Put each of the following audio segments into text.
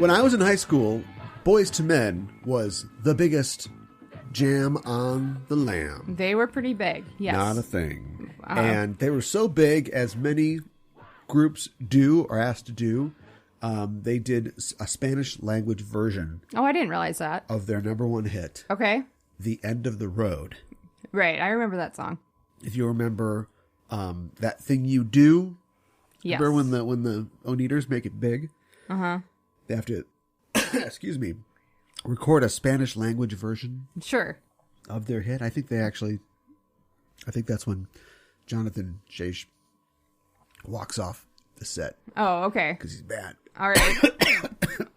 When I was in high school, Boys to Men was the biggest jam on the lamb. They were pretty big, yes. Not a thing. And they were so big, as many groups do or asked to do, they did a Spanish language version. Oh, I didn't realize that. Of their number one hit. Okay. The End of the Road. Right, I remember that song. If you remember That Thing You Do. Yes. Remember when the Oneaters make it big? Uh-huh. They have to, excuse me, record a Spanish language version. Sure. Of their hit. I think that's when Jonathan Chase walks off the set. Oh, okay. Because he's bad. All right.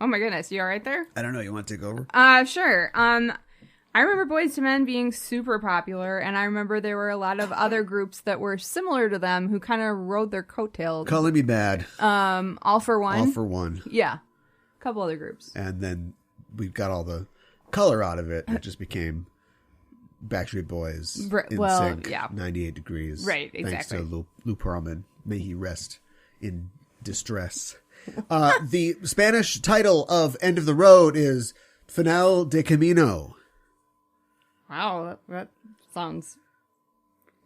Oh my goodness, you all right there? I don't know. You want to take over? Sure. I remember Boyz II Men being super popular, and I remember there were a lot of other groups that were similar to them who kind of rode their coattails. Color Me Bad. All for One. All for One. Yeah. A couple other groups. And then we got all the color out of it. It just became Backstreet Boys. NSYNC, yeah. 98 Degrees. Right, exactly. Thanks to Lou Pearlman. May he rest in distress. The Spanish title of End of the Road is Final de Camino. Wow, that sounds...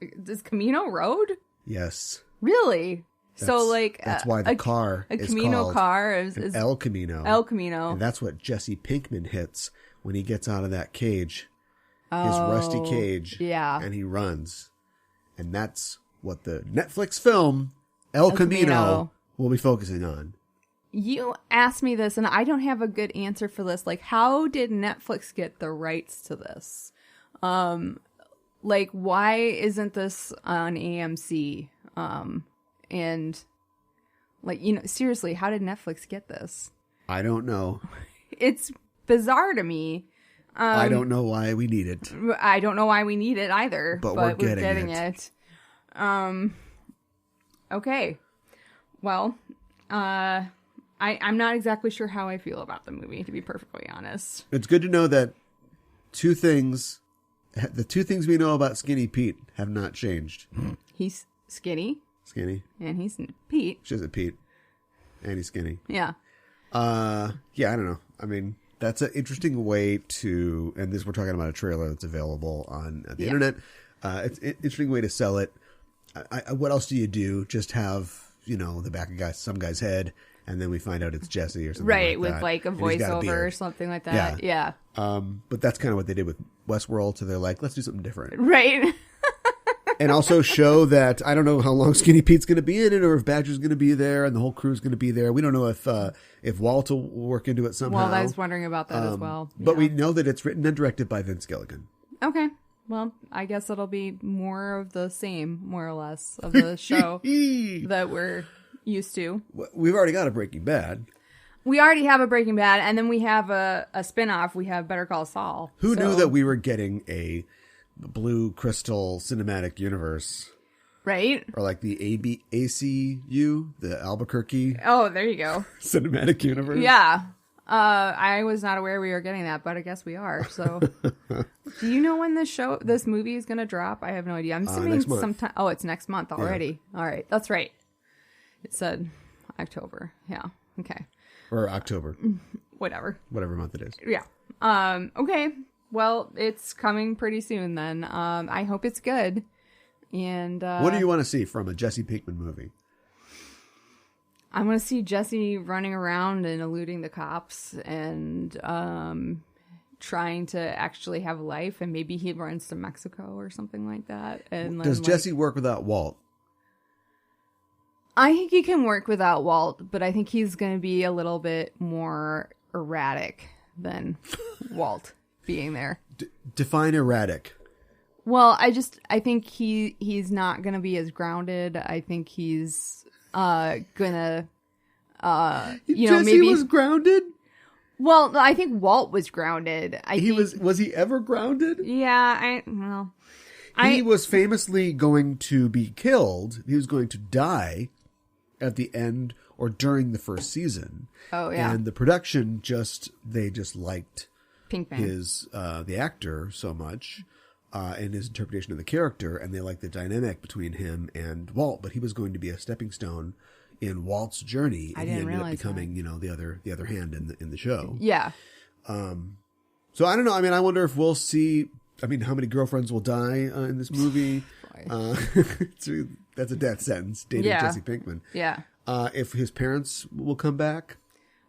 Is Camino Road? Yes. Really? That's why the car is Camino called car is El Camino. El Camino. And that's what Jesse Pinkman hits when he gets out of that cage. His rusty cage. Yeah. And he runs. And that's what the Netflix film El Camino will be focusing on. You asked me this, and I don't have a good answer for this. Like, how did Netflix get the rights to this? Like, why isn't this on AMC? And, like, seriously, how did Netflix get this? I don't know. It's bizarre to me. I don't know why we need it. I don't know why we need it either. But we're getting it. Okay. Well, I'm not exactly sure how I feel about the movie, to be perfectly honest. It's good to know that the two things we know about Skinny Pete have not changed. He's skinny. Skinny. And he's Pete. She's a Pete. And he's skinny. Yeah. Yeah, I don't know. I mean, that's an interesting way to, and we're talking about a trailer that's available on the internet. It's an interesting way to sell it. What else do you do? Just have, the back of some guy's head, and then we find out it's Jesse or something right, like that. with like a voiceover or something like that. Yeah. But that's kind of what they did with Westworld, so they're like, let's do something different. Right. And also show that, I don't know how long Skinny Pete's going to be in it, or if Badger's going to be there, and the whole crew's going to be there. We don't know if Walt will work into it somehow. Well, I was wondering about that as well. But we know that it's written and directed by Vince Gilligan. Okay. Well, I guess it'll be more of the same, more or less, of the show that we're used to. We've already got a Breaking Bad. We already have a Breaking Bad, and then we have a spinoff. We have Better Call Saul. Who knew that we were getting a Blue Crystal cinematic universe? Right? Or like the ACU, the Albuquerque. Oh, there you go. Cinematic universe. Yeah. I was not aware we were getting that, but I guess we are. So, do you know when this movie is going to drop? I have no idea. I'm assuming sometime. Oh, it's next month already. Yeah. All right, that's right. It said October. Yeah. Okay. Or October. Whatever month it is. Yeah. Okay. Well, it's coming pretty soon then. I hope it's good. And what do you want to see from a Jesse Pinkman movie? I want to see Jesse running around and eluding the cops and trying to actually have life, and maybe he runs to Mexico or something like that. And does Jesse work without Walt? I think he can work without Walt, but I think he's going to be a little bit more erratic than Walt being there. Define erratic. Well, I think he's not going to be as grounded. I think he's gonna Jesse maybe was grounded. Well, I think Walt was grounded. Was he ever grounded? Yeah, he was famously going to be killed. He was going to die at the end or during the first season. Oh yeah. And the production they just liked Pinkman, the actor so much. And his interpretation of the character, and they liked the dynamic between him and Walt, but he was going to be a stepping stone in Walt's journey, and he didn't ended up realize becoming, the other hand in the show. Yeah. So I don't know. I mean, I wonder if we'll see. I mean, how many girlfriends will die in this movie? That's a death sentence. Dating Jesse Pinkman. Yeah. If his parents will come back.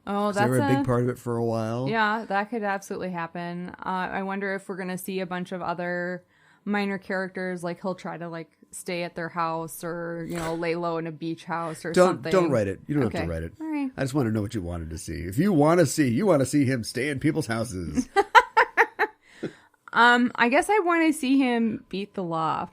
Oh, they were a big part of it for a while. Yeah, that could absolutely happen. I wonder if we're going to see a bunch of other minor characters. Like he'll try to stay at their house or, lay low in a beach house or something. Don't write it. You don't have to write it. All right. I just want to know what you wanted to see. If you want to see him stay in people's houses. I guess I want to see him beat the law.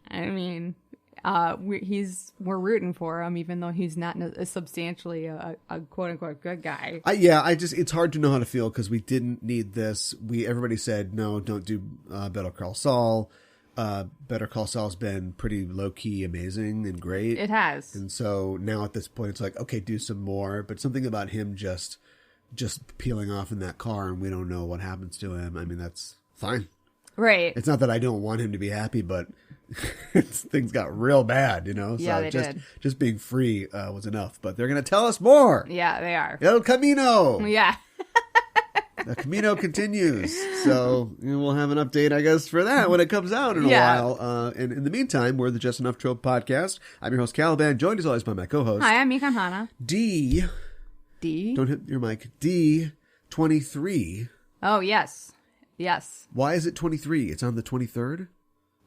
I mean, we're rooting for him, even though he's not substantially a quote unquote good guy. It's hard to know how to feel because we didn't need this. Everybody said no, don't do Better Call Saul. Better Call Saul's been pretty low key, amazing and great. It has, and so now at this point, it's like, okay, do some more. But something about him just peeling off in that car, and we don't know what happens to him. I mean, that's fine. Right. It's not that I don't want him to be happy, but things got real bad, So they did. Just being free was enough. But they're going to tell us more. Yeah, they are. El Camino. Yeah. The Camino continues. So we'll have an update, I guess, for that when it comes out in a while. And in the meantime, we're the Just Enough Trope podcast. I'm your host, Caliban, joined as always by my co-host. Hi, I'm Mikan Hana. D. Don't hit your mic. D23. Oh, yes. Yes. Why is it 23? It's on the 23rd?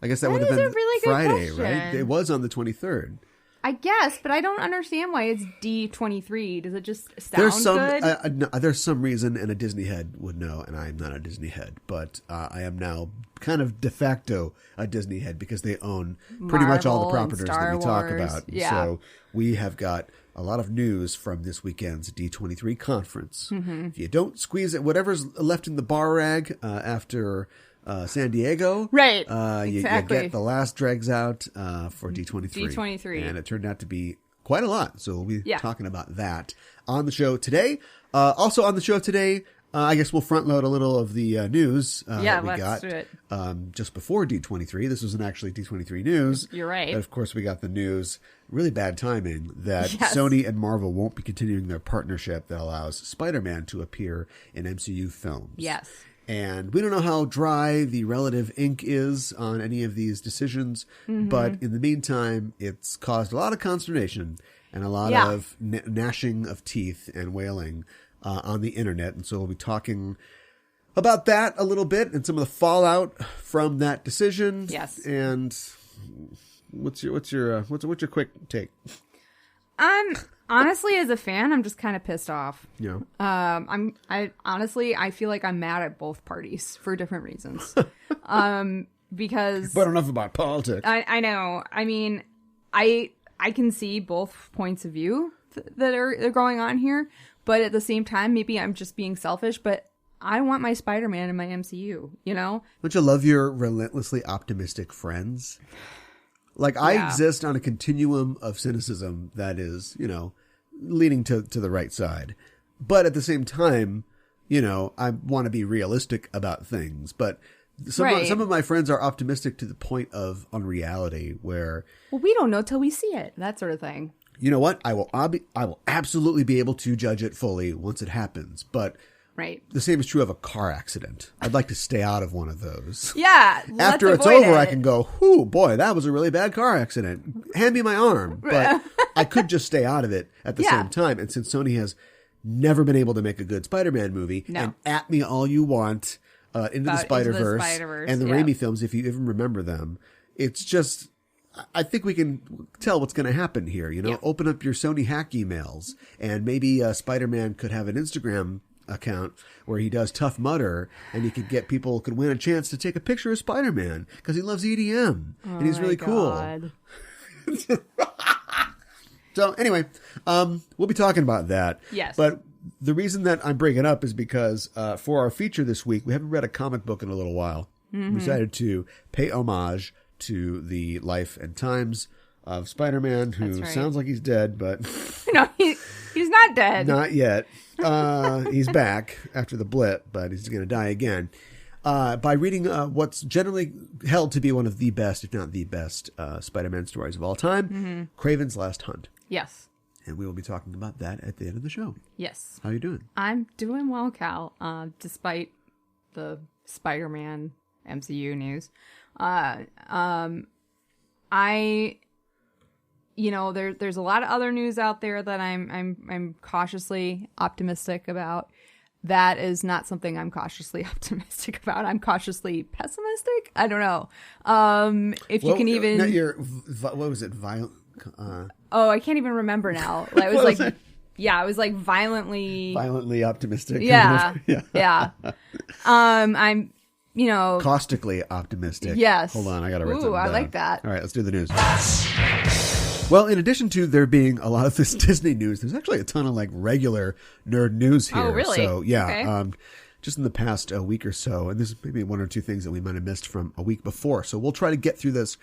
I guess that would have been a really good Friday, question. right? It was on the 23rd. I guess, but I don't understand why it's D23. Does it just sound good? There's some reason, and a Disney head would know, and I'm not a Disney head, but I am now kind of de facto a Disney head because they own pretty much all the properties that we talk about. Yeah. So we have got a lot of news from this weekend's D23 conference. Mm-hmm. If you don't squeeze it, whatever's left in the bar rag after San Diego, right? You get the last dregs out for D23. D23, and it turned out to be quite a lot. So we'll be talking about that on the show today. Also on the show today, I guess we'll front load a little of the news that we got do it. Just before D23. This wasn't actually D23 news. You're right. But of course, we got the news. Really bad timing that Sony and Marvel won't be continuing their partnership that allows Spider-Man to appear in MCU films. Yes. And we don't know how dry the relative ink is on any of these decisions, but in the meantime, it's caused a lot of consternation and a lot of gnashing of teeth and wailing on the internet. And so we'll be talking about that a little bit and some of the fallout from that decision. Yes. And what's your quick take? Honestly, as a fan, I'm just kind of pissed off. Yeah. I feel like I'm mad at both parties for different reasons. Because but enough about politics. I know. I mean, I can see both points of view that are going on here, but at the same time, maybe I'm just being selfish, but I want my Spider-Man in my MCU, Don't you love your relentlessly optimistic friends? Like, I exist on a continuum of cynicism that is, leaning to the right side. But at the same time, I want to be realistic about things. But some of my friends are optimistic to the point of unreality where... Well, we don't know till we see it, that sort of thing. You know what? I will absolutely be able to judge it fully once it happens. But... Right. The same is true of a car accident. I'd like to stay out of one of those. Yeah. After it's over, I can go, "Whoo, boy, that was a really bad car accident. Hand me my arm." But I could just stay out of it at the same time. And since Sony has never been able to make a good Spider-Man movie, and at me all you want, Into the Spider-Verse and the Raimi films, if you even remember them, it's just... I think we can tell what's going to happen here. Open up your Sony hack emails, and maybe Spider-Man could have an Instagram account where he does Tough Mudder, and he could win a chance to take a picture of Spider-Man because he loves EDM and he's really cool. So anyway, we'll be talking about that. Yes. But the reason that I'm bringing it up is because for our feature this week, we haven't read a comic book in a little while. We decided to pay homage to the life and times of Spider-Man, who sounds like he's dead, but... No, he's not dead. Not yet. He's back after the blip, but he's going to die again. By reading what's generally held to be one of the best, if not the best, Spider-Man stories of all time, Kraven's Last Hunt. Yes. and we will be talking about that at the end of the show. Yes. How are you doing? I'm doing well, Cal, despite the Spider-Man MCU news. There's a lot of other news out there that I'm cautiously optimistic about. That is not something I'm cautiously optimistic about. I'm cautiously pessimistic. I don't know. If you can even. What was it? Violent. I can't even remember now. It was like, yeah, it was like violently optimistic. Yeah, yeah. I'm, caustically optimistic. Yes. Hold on, I gotta write something down. I like that. All right, let's do the news. Well, in addition to there being a lot of this Disney news, there's actually a ton of like regular nerd news here. Oh, really? So yeah, okay. Just in the past week or so, and this is maybe one or two things that we might have missed from a week before. So we'll try to get through this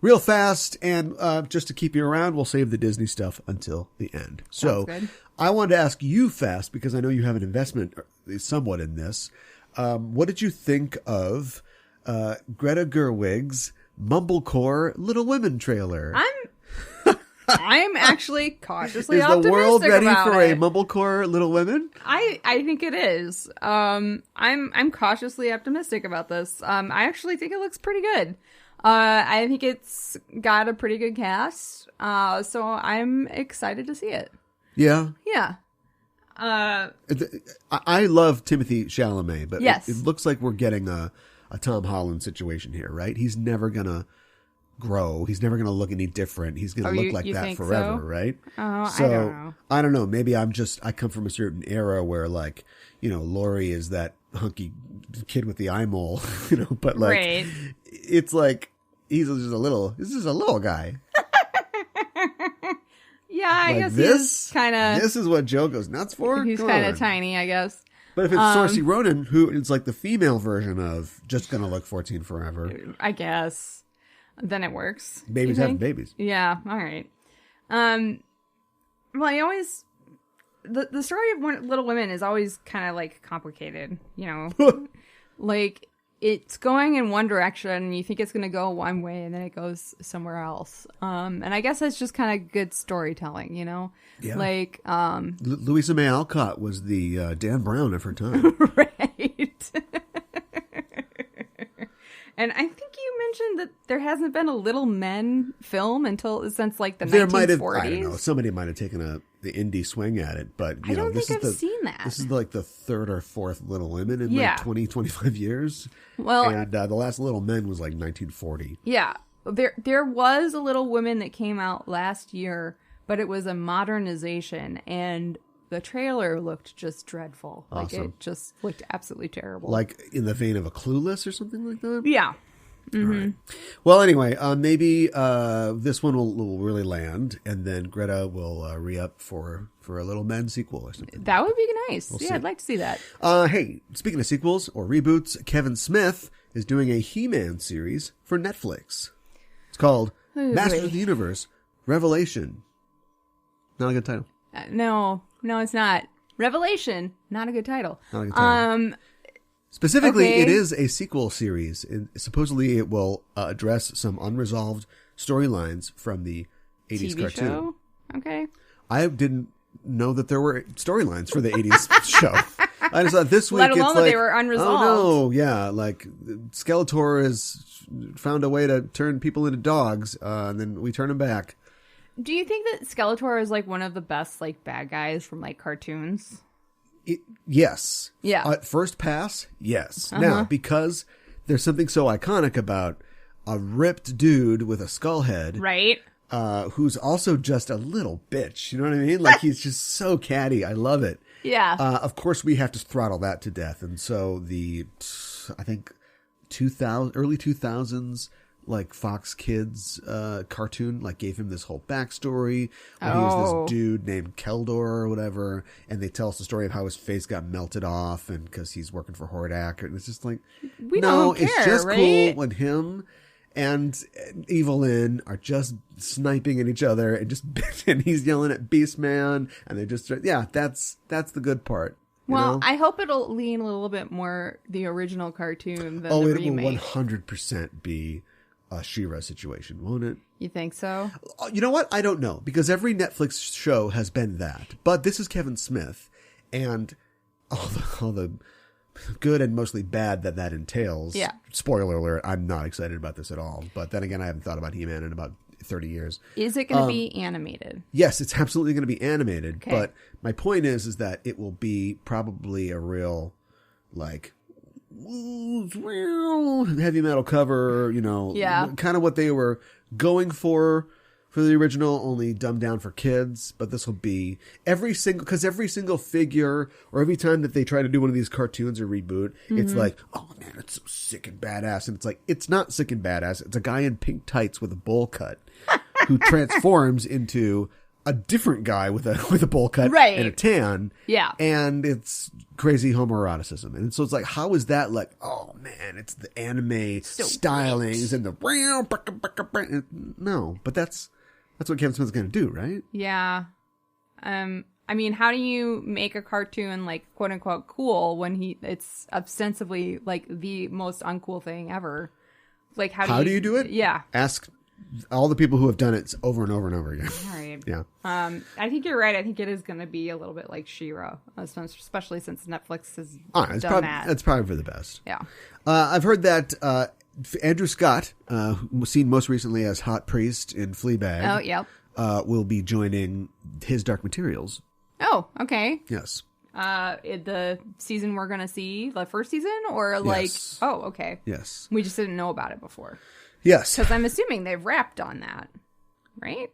real fast, and just to keep you around, we'll save the Disney stuff until the end. So I wanted to ask you fast, because I know you have an investment somewhat in this. What did you think of Greta Gerwig's Mumblecore Little Women trailer? I'm actually cautiously optimistic about it. Is the world ready for a Mumblecore Little Women? I think it is. I'm cautiously optimistic about this. I actually think it looks pretty good. I think it's got a pretty good cast. So I'm excited to see it. Yeah. Yeah. I love Timothée Chalamet, but yes. it looks like we're getting a Tom Holland situation here, right? He's never gonna grow. He's never gonna look any different. He's gonna look like that forever, so? Right? Oh, So I don't know. Maybe I come from a certain era where, like, Laurie is that hunky kid with the eye mole, but like, right. It's like he's just a little guy. Yeah, I like guess this, he's kind of. This is what Joe goes nuts for. He's kind of tiny, I guess. But if it's Saoirse Ronan, who is like the female version of just gonna look 14 forever, I guess, then it works. Babies having babies. Yeah. All right. Well, I always the story of Little Women is always kind of like complicated, like. It's going in one direction, and you think it's going to go one way, and then it goes somewhere else. And I guess that's just kind of good storytelling, Yeah. Like, Louisa May Alcott was the Dan Brown of her time. Right. And I think you mentioned that there hasn't been a Little Men film since like the 1940s. There might have, I don't know, somebody might have taken the indie swing at it, but I don't think I've seen that. This is like the third or fourth Little Women in like 20, 25 years. Well, and the last Little Men was like 1940. Yeah, there was a Little Women that came out last year, but it was a modernization, and the trailer looked just dreadful. Awesome. Like, it just looked absolutely terrible. Like in the vein of a Clueless or something like that? Yeah. Mm-hmm. All right. Well, anyway, maybe this one will really land, and then Greta will re-up for a Little Men sequel or something. That would be nice. We'll yeah, see. I'd like to see that. Hey, speaking of sequels or reboots, Kevin Smith is doing a He-Man series for Netflix. It's called Masters of the Universe Revelation. Not a good title. No, it's not. Revelation, not a good title. Not a good title. Specifically, It is a sequel series, and supposedly it will address some unresolved storylines from the 80s TV cartoon. Show? Okay. I didn't know that there were storylines for the 80s show. I just thought this week Let alone it's that like, they were unresolved. Oh no, yeah, like Skeletor has found a way to turn people into dogs, and then we turn them back. Do you think that Skeletor is like one of the best like bad guys from like cartoons? Yes. Yeah. At first pass, yes. Now, because there's something so iconic about a ripped dude with a skull head, right? Who's also just a little bitch. You know what I mean? Like, he's just so catty. I love it. Yeah. Of course, we have to throttle that to death, and so I think early 2000s. Like Fox Kids cartoon, like gave him this whole backstory where he was this dude named Keldor or whatever, and they tell us the story of how his face got melted off, and because he's working for Hordak, and it's just like, it's just right? cool when him and Evelyn are just sniping at each other and he's yelling at Beastman, and they just that's the good part. Well, I hope it'll lean a little bit more the original cartoon than the remake. It will 100% be a She-Ra situation, won't it? You think so? You know what? I don't know, because every Netflix show has been that. But this is Kevin Smith, and all the good and mostly bad that entails. Yeah. Spoiler alert, I'm not excited about this at all. But then again, I haven't thought about He-Man in about 30 years. Is it going to be animated? Yes, it's absolutely going to be animated. Okay. But my point is that it will be probably a real, like, heavy metal cover, kind of what they were going for the original, only dumbed down for kids. But this will be every single figure, or every time that they try to do one of these cartoons or reboot, it's like, oh man, it's so sick and badass. And it's like, it's not sick and badass. It's a guy in pink tights with a bowl cut who transforms into a different guy with a bowl cut and a tan. Yeah. And it's crazy homoeroticism. And so it's like, how is that like, oh man, it's the anime stylings and the no, but that's what Kevin Smith's going to do, right? Yeah. I mean, how do you make a cartoon like quote unquote cool when it's ostensibly like the most uncool thing ever? Like how do you do it? Yeah. Ask all the people who have done it over and over and over again. All right. Yeah. I think you're right. I think it is going to be a little bit like She-Ra, especially since Netflix has done that. That's probably for the best. Yeah. I've heard that Andrew Scott, seen most recently as Hot Priest in Fleabag, oh, yep. Will be joining his Dark Materials. Oh, okay. Yes. The season we're going to see, the first season, or like, yes. Oh, okay. Yes. We just didn't know about it before. Yes. Because I'm assuming they've wrapped on that, right?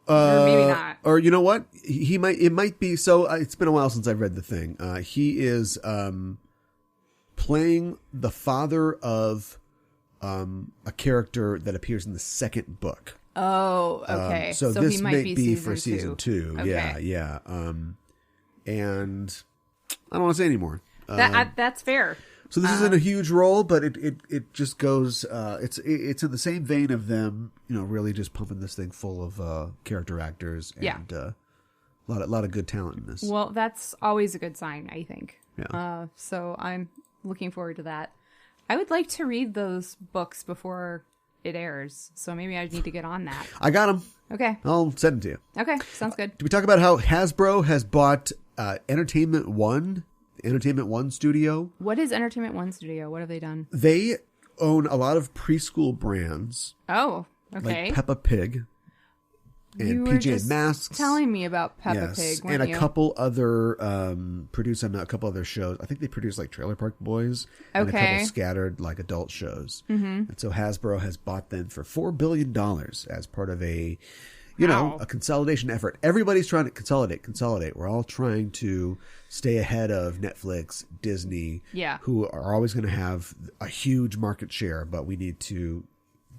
Or maybe not. Or you know what? It might be. So it's been a while since I've read the thing. He is playing the father of a character that appears in the second book. Oh, okay. So this he might be for season two. Okay. Yeah. And I don't want to say anymore. That's fair. So this isn't a huge role, but it just goes. It's in the same vein of them, really just pumping this thing full of character actors and a lot of good talent in this. Well, that's always a good sign, I think. Yeah. So I'm looking forward to that. I would like to read those books before it airs, so maybe I need to get on that. I got them. Okay. I'll send them to you. Okay, sounds good. Did we talk about how Hasbro has bought Entertainment One studio? What is Entertainment One studio? What have they done? They own a lot of preschool brands. Oh, okay. Like Peppa Pig and you were PJ just Masks. Telling me about Peppa Pig, and weren't you? a couple other a couple other shows. I think they produce like Trailer Park Boys and a couple scattered like adult shows. Mm-hmm. And so Hasbro has bought them for $4 billion as part of a a consolidation effort. Everybody's trying to consolidate. We're all trying to stay ahead of Netflix, Disney, who are always going to have a huge market share, but we need to,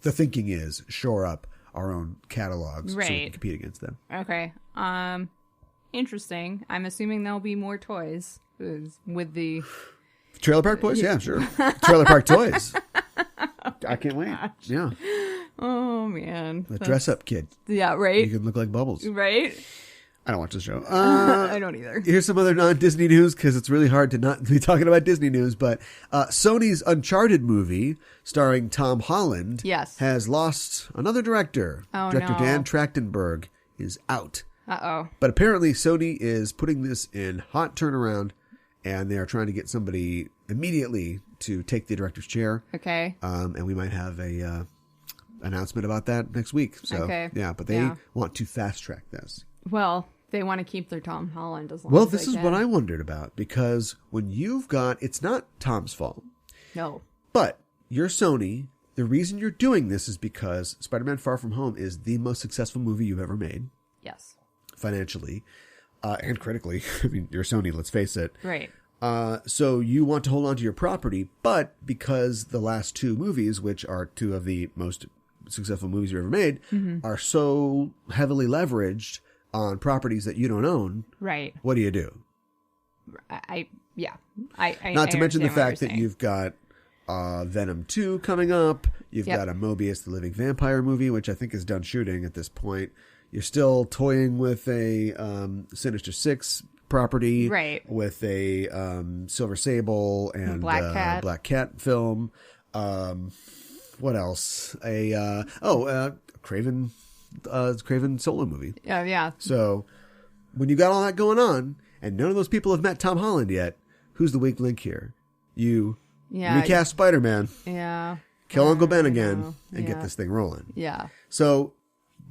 the thinking is, shore up our own catalogs so we can compete against them. Okay. Interesting. I'm assuming there'll be more toys with the Trailer Park Boys? Yeah, sure. Trailer Park Toys. I can't wait. Yeah. Oh, man. The dress up kid. Yeah, right? You can look like Bubbles. Right? I don't watch the show. I don't either. Here's some other non-Disney news, because it's really hard to not be talking about Disney news, but Sony's Uncharted movie, starring Tom Holland, has lost another director. Oh, Director no. Dan Trachtenberg is out. Uh-oh. But apparently Sony is putting this in hot turnaround, and they are trying to get somebody immediately to take the director's chair. Okay. And we might have a announcement about that next week. So, yeah, but they want to fast track this. Well, they want to keep their Tom Holland as long as Well, they this is can. what I wondered about, because when you've got, it's not Tom's fault. No. But you're Sony. The reason you're doing this is because Spider-Man Far From Home is the most successful movie you've ever made. Yes. Financially. And critically. I mean, you're Sony, let's face it. Right. So you want to hold on to your property, but because the last two movies, which are two of the most successful movies you ever made, are so heavily leveraged on properties that you don't own, right? What do you do? I Not to mention the fact that saying. you've got Venom 2 coming up. You've got a Mobius the Living Vampire movie, which I think is done shooting at this point. You're still toying with a Sinister Six property, right? With a Silver Sable and Black Cat film. What else? Kraven solo movie. Yeah. So when you got all that going on, and none of those people have met Tom Holland yet, who's the weak link here? You recast Spider-Man. Yeah. Kill Uncle Ben again and get this thing rolling. Yeah. So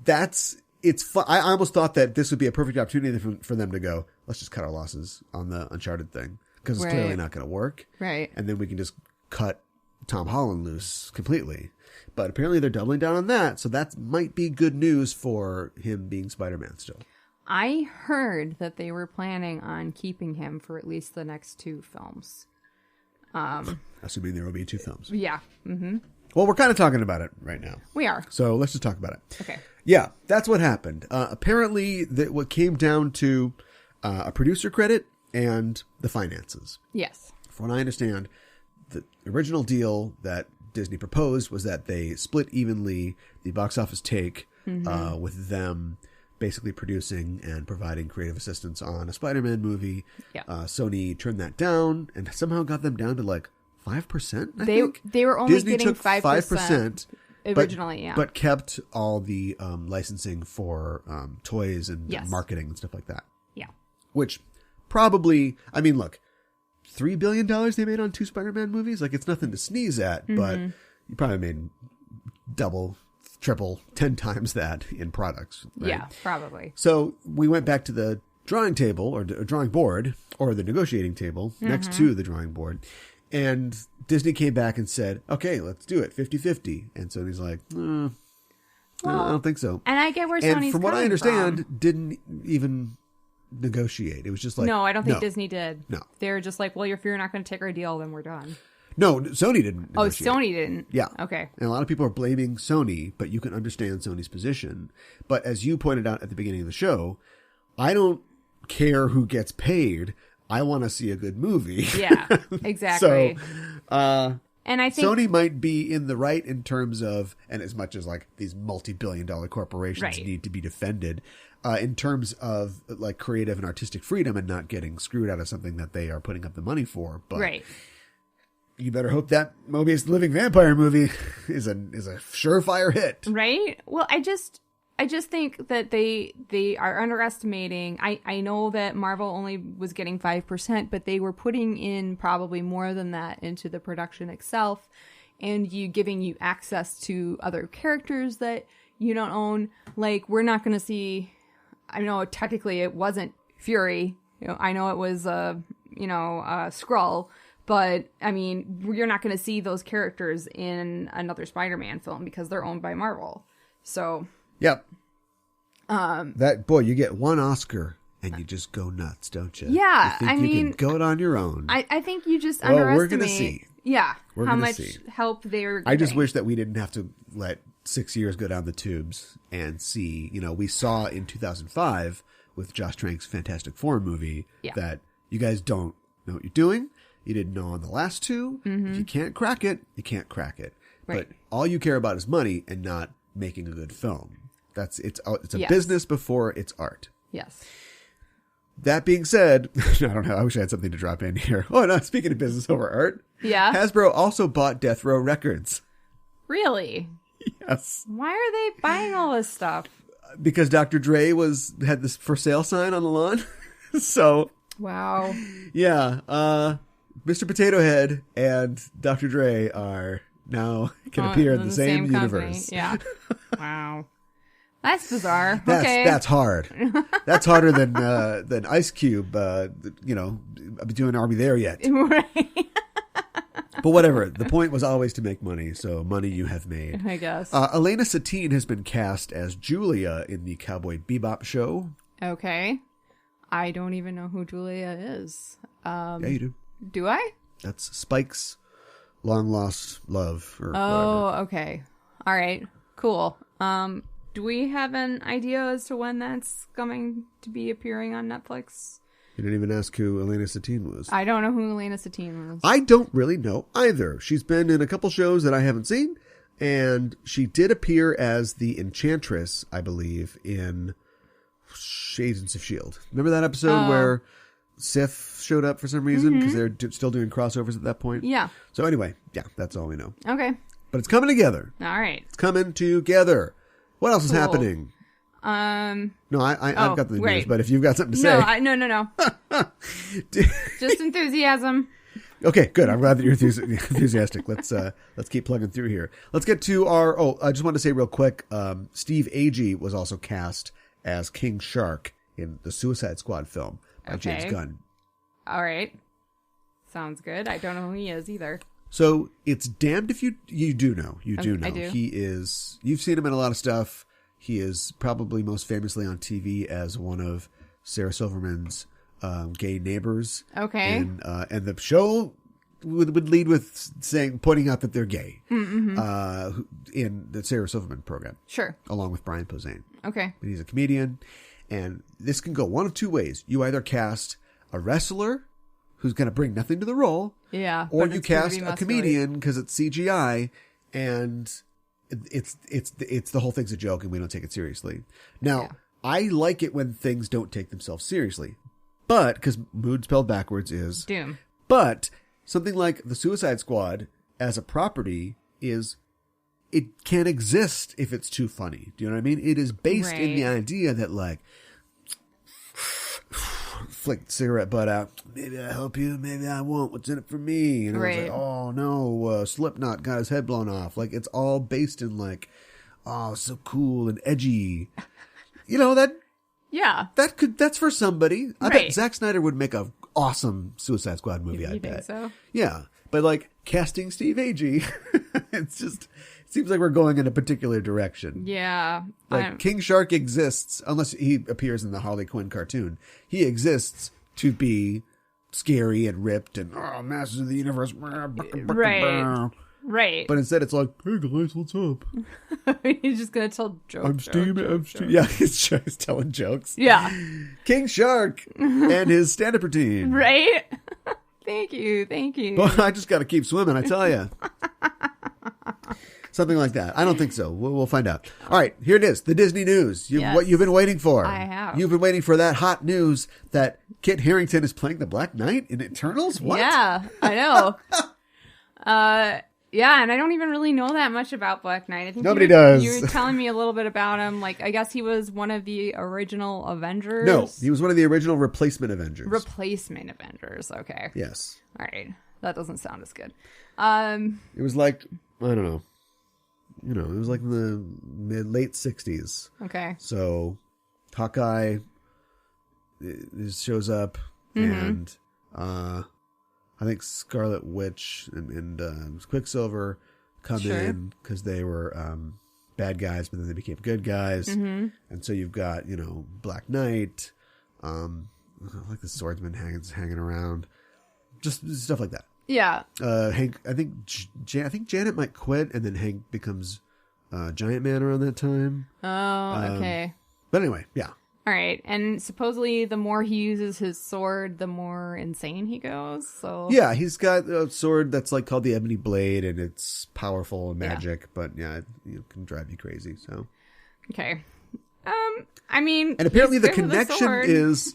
it's fun. I almost thought that this would be a perfect opportunity for them to go, let's just cut our losses on the Uncharted thing because it's clearly not going to work. Right. And then we can just cut Tom Holland loose completely. But apparently they're doubling down on that. So that might be good news for him being Spider-Man still. I heard that they were planning on keeping him for at least the next 2 films. Assuming there will be 2 films. Yeah. Mm-hmm. Well, we're kind of talking about it right now. We are. So let's just talk about it. Okay. Yeah, that's what happened. Apparently, what came down to a producer credit and the finances. Yes. From what I understand, the original deal that Disney proposed was that they split evenly the box office take with them basically producing and providing creative assistance on a Spider-Man movie. Yeah. Sony turned that down and somehow got them down to like 5%, I think. They were only Disney getting took 5% originally, but kept all the licensing for toys and marketing and stuff like that. Yeah. Which probably, I mean, look, $3 billion they made on 2 Spider-Man movies? Like, it's nothing to sneeze at, but you probably made double, triple, 10 times that in products. Right? Yeah, probably. So we went back to the drawing table or drawing board or the negotiating table next to the drawing board. And Disney came back and said, okay, let's do it 50-50. And Sony's like, no, I don't think so. And I get where Sony's coming from. And from what I understand, didn't even negotiate. It was just like, no, I don't think Disney did. No. They were just like, well, if you're not going to take our deal, then we're done. No, Sony didn't negotiate. Oh, Sony didn't? Yeah. Okay. And a lot of people are blaming Sony, but you can understand Sony's position. But as you pointed out at the beginning of the show, I don't care who gets paid. I want to see a good movie. Yeah, exactly. So, and I think Sony might be in the right in terms of, and as much as like these multi-billion-dollar corporations need to be defended, in terms of like creative and artistic freedom and not getting screwed out of something that they are putting up the money for. But you better hope that Mobius the Living Vampire movie is a surefire hit. Right? Well, I just think that they are underestimating. I know that Marvel only was getting 5%, but they were putting in probably more than that into the production itself, and giving you access to other characters that you don't own. Like, we're not going to see. I know technically it wasn't Fury. I know it was Skrull. But, I mean, you're not going to see those characters in another Spider-Man film because they're owned by Marvel. So. Yep. You get one Oscar and you just go nuts, don't you? Yeah. You think you can go it on your own. I think you just underestimate. We're going to see. Yeah. How much help they're getting. I just wish that we didn't have to let 6 years go down the tubes and see, we saw in 2005 with Josh Trank's Fantastic Four movie that you guys don't know what you're doing. You didn't know on the last 2. If you can't crack it, you can't crack it. Right. But all you care about is money and not making a good film. It's a business before it's art. Yes. That being said, I don't know. I wish I had something to drop in here. Oh, no. Speaking of business over art. Yeah. Hasbro also bought Death Row Records. Really? Yes. Why are they buying all this stuff? Because Dr. Dre had this for sale sign on the lawn. So. Wow. Yeah. Mr. Potato Head and Dr. Dre can appear in the same universe. Yeah. Wow. That's bizarre. That's hard. That's harder than Ice Cube. Doing Are We There Yet? Right. But whatever. The point was always to make money. So money you have made. I guess. Elena Satine has been cast as Julia in the Cowboy Bebop show. Okay. I don't even know who Julia is. Yeah, you do. Do I? That's Spike's long lost love. Or whatever. Whatever. Okay. All right. Cool. Do we have an idea as to when that's coming to be appearing on Netflix? You didn't even ask who Elena Satine was. I don't know who Elena Satine was. I don't really know either. She's been in a couple shows that I haven't seen, and she did appear as the Enchantress, I believe, in Agents of S.H.I.E.L.D. Remember that episode where Sif showed up for some reason because they're still doing crossovers at that point? Yeah. So anyway, yeah, that's all we know. Okay. But it's coming together. All right. It's coming together. What else is Cool. happening? No, I've got the news, right. but if you've got something to say. No. Just enthusiasm. Okay, good. I'm glad that you're enthusiastic. Let's keep plugging through here. Let's get to our. Oh, I just wanted to say real quick. Steve Agee was also cast as King Shark in the Suicide Squad film by James Gunn. All right, sounds good. I don't know who he is either. So it's damned if you do know. You do know. I do. He is. You've seen him in a lot of stuff. He is probably most famously on TV as one of Sarah Silverman's gay neighbors. Okay. And the show would lead with pointing out that they're gay. In the Sarah Silverman program. Sure. Along with Brian Posehn. Okay. And he's a comedian. And this can go one of two ways. You either cast a wrestler who's going to bring nothing to the role. Yeah. Or you cast a comedian because it's CGI and it's the whole thing's a joke and we don't take it seriously. Now, I like it when things don't take themselves seriously. But, because mood spelled backwards is... Doom. But, something like the Suicide Squad as a property is... It can't exist if it's too funny. Do you know what I mean? It is based in the idea that, like... Flick the cigarette butt out. Maybe I help you, maybe I won't. What's in it for me? And it's like, oh no, Slipknot got his head blown off. Like, it's all based in like, oh, so cool and edgy. You know, that... Yeah. That's for somebody. I bet Zack Snyder would make a awesome Suicide Squad movie, I bet. You think so? Yeah. But like casting Steve Agee, it seems like we're going in a particular direction. Yeah. Like King Shark exists, unless he appears in the Harley Quinn cartoon. He exists to be scary and ripped and Masters of the Universe. Right. But instead it's like, hey guys, what's up? He's just going to tell jokes. I'm Steve. Yeah, he's telling jokes. Yeah. King Shark and his stand-up routine. Right? Thank you. Well, I just got to keep swimming, I tell you. Something like that. I don't think so. We'll find out. All right, here it is. The Disney news. What you've been waiting for. I have. You've been waiting for that hot news that Kit Harington is playing the Black Knight in Eternals? What? Yeah, I know. Yeah, and I don't even really know that much about Black Knight. I think Nobody does. You were telling me a little bit about him. Like, I guess he was one of the original Avengers. No, he was one of the original replacement Avengers. Replacement Avengers. Okay. Yes. All right. That doesn't sound as good. It was like, I don't know. You know, it was like in the late 60s. Okay. So, Hawkeye shows up, and I think Scarlet Witch and Quicksilver come in because they were bad guys, but then they became good guys. And so you've got, Black Knight, like the swordsman hanging around, just stuff like that. Yeah. Hank, I think Janet might quit, and then Hank becomes Giant Man around that time. Oh, okay. But anyway, yeah. All right, and supposedly the more he uses his sword, the more insane he goes. So yeah, he's got a sword that's like called the Ebony Blade, and it's powerful and magic, but it can drive you crazy. So okay, I mean, and apparently the connection is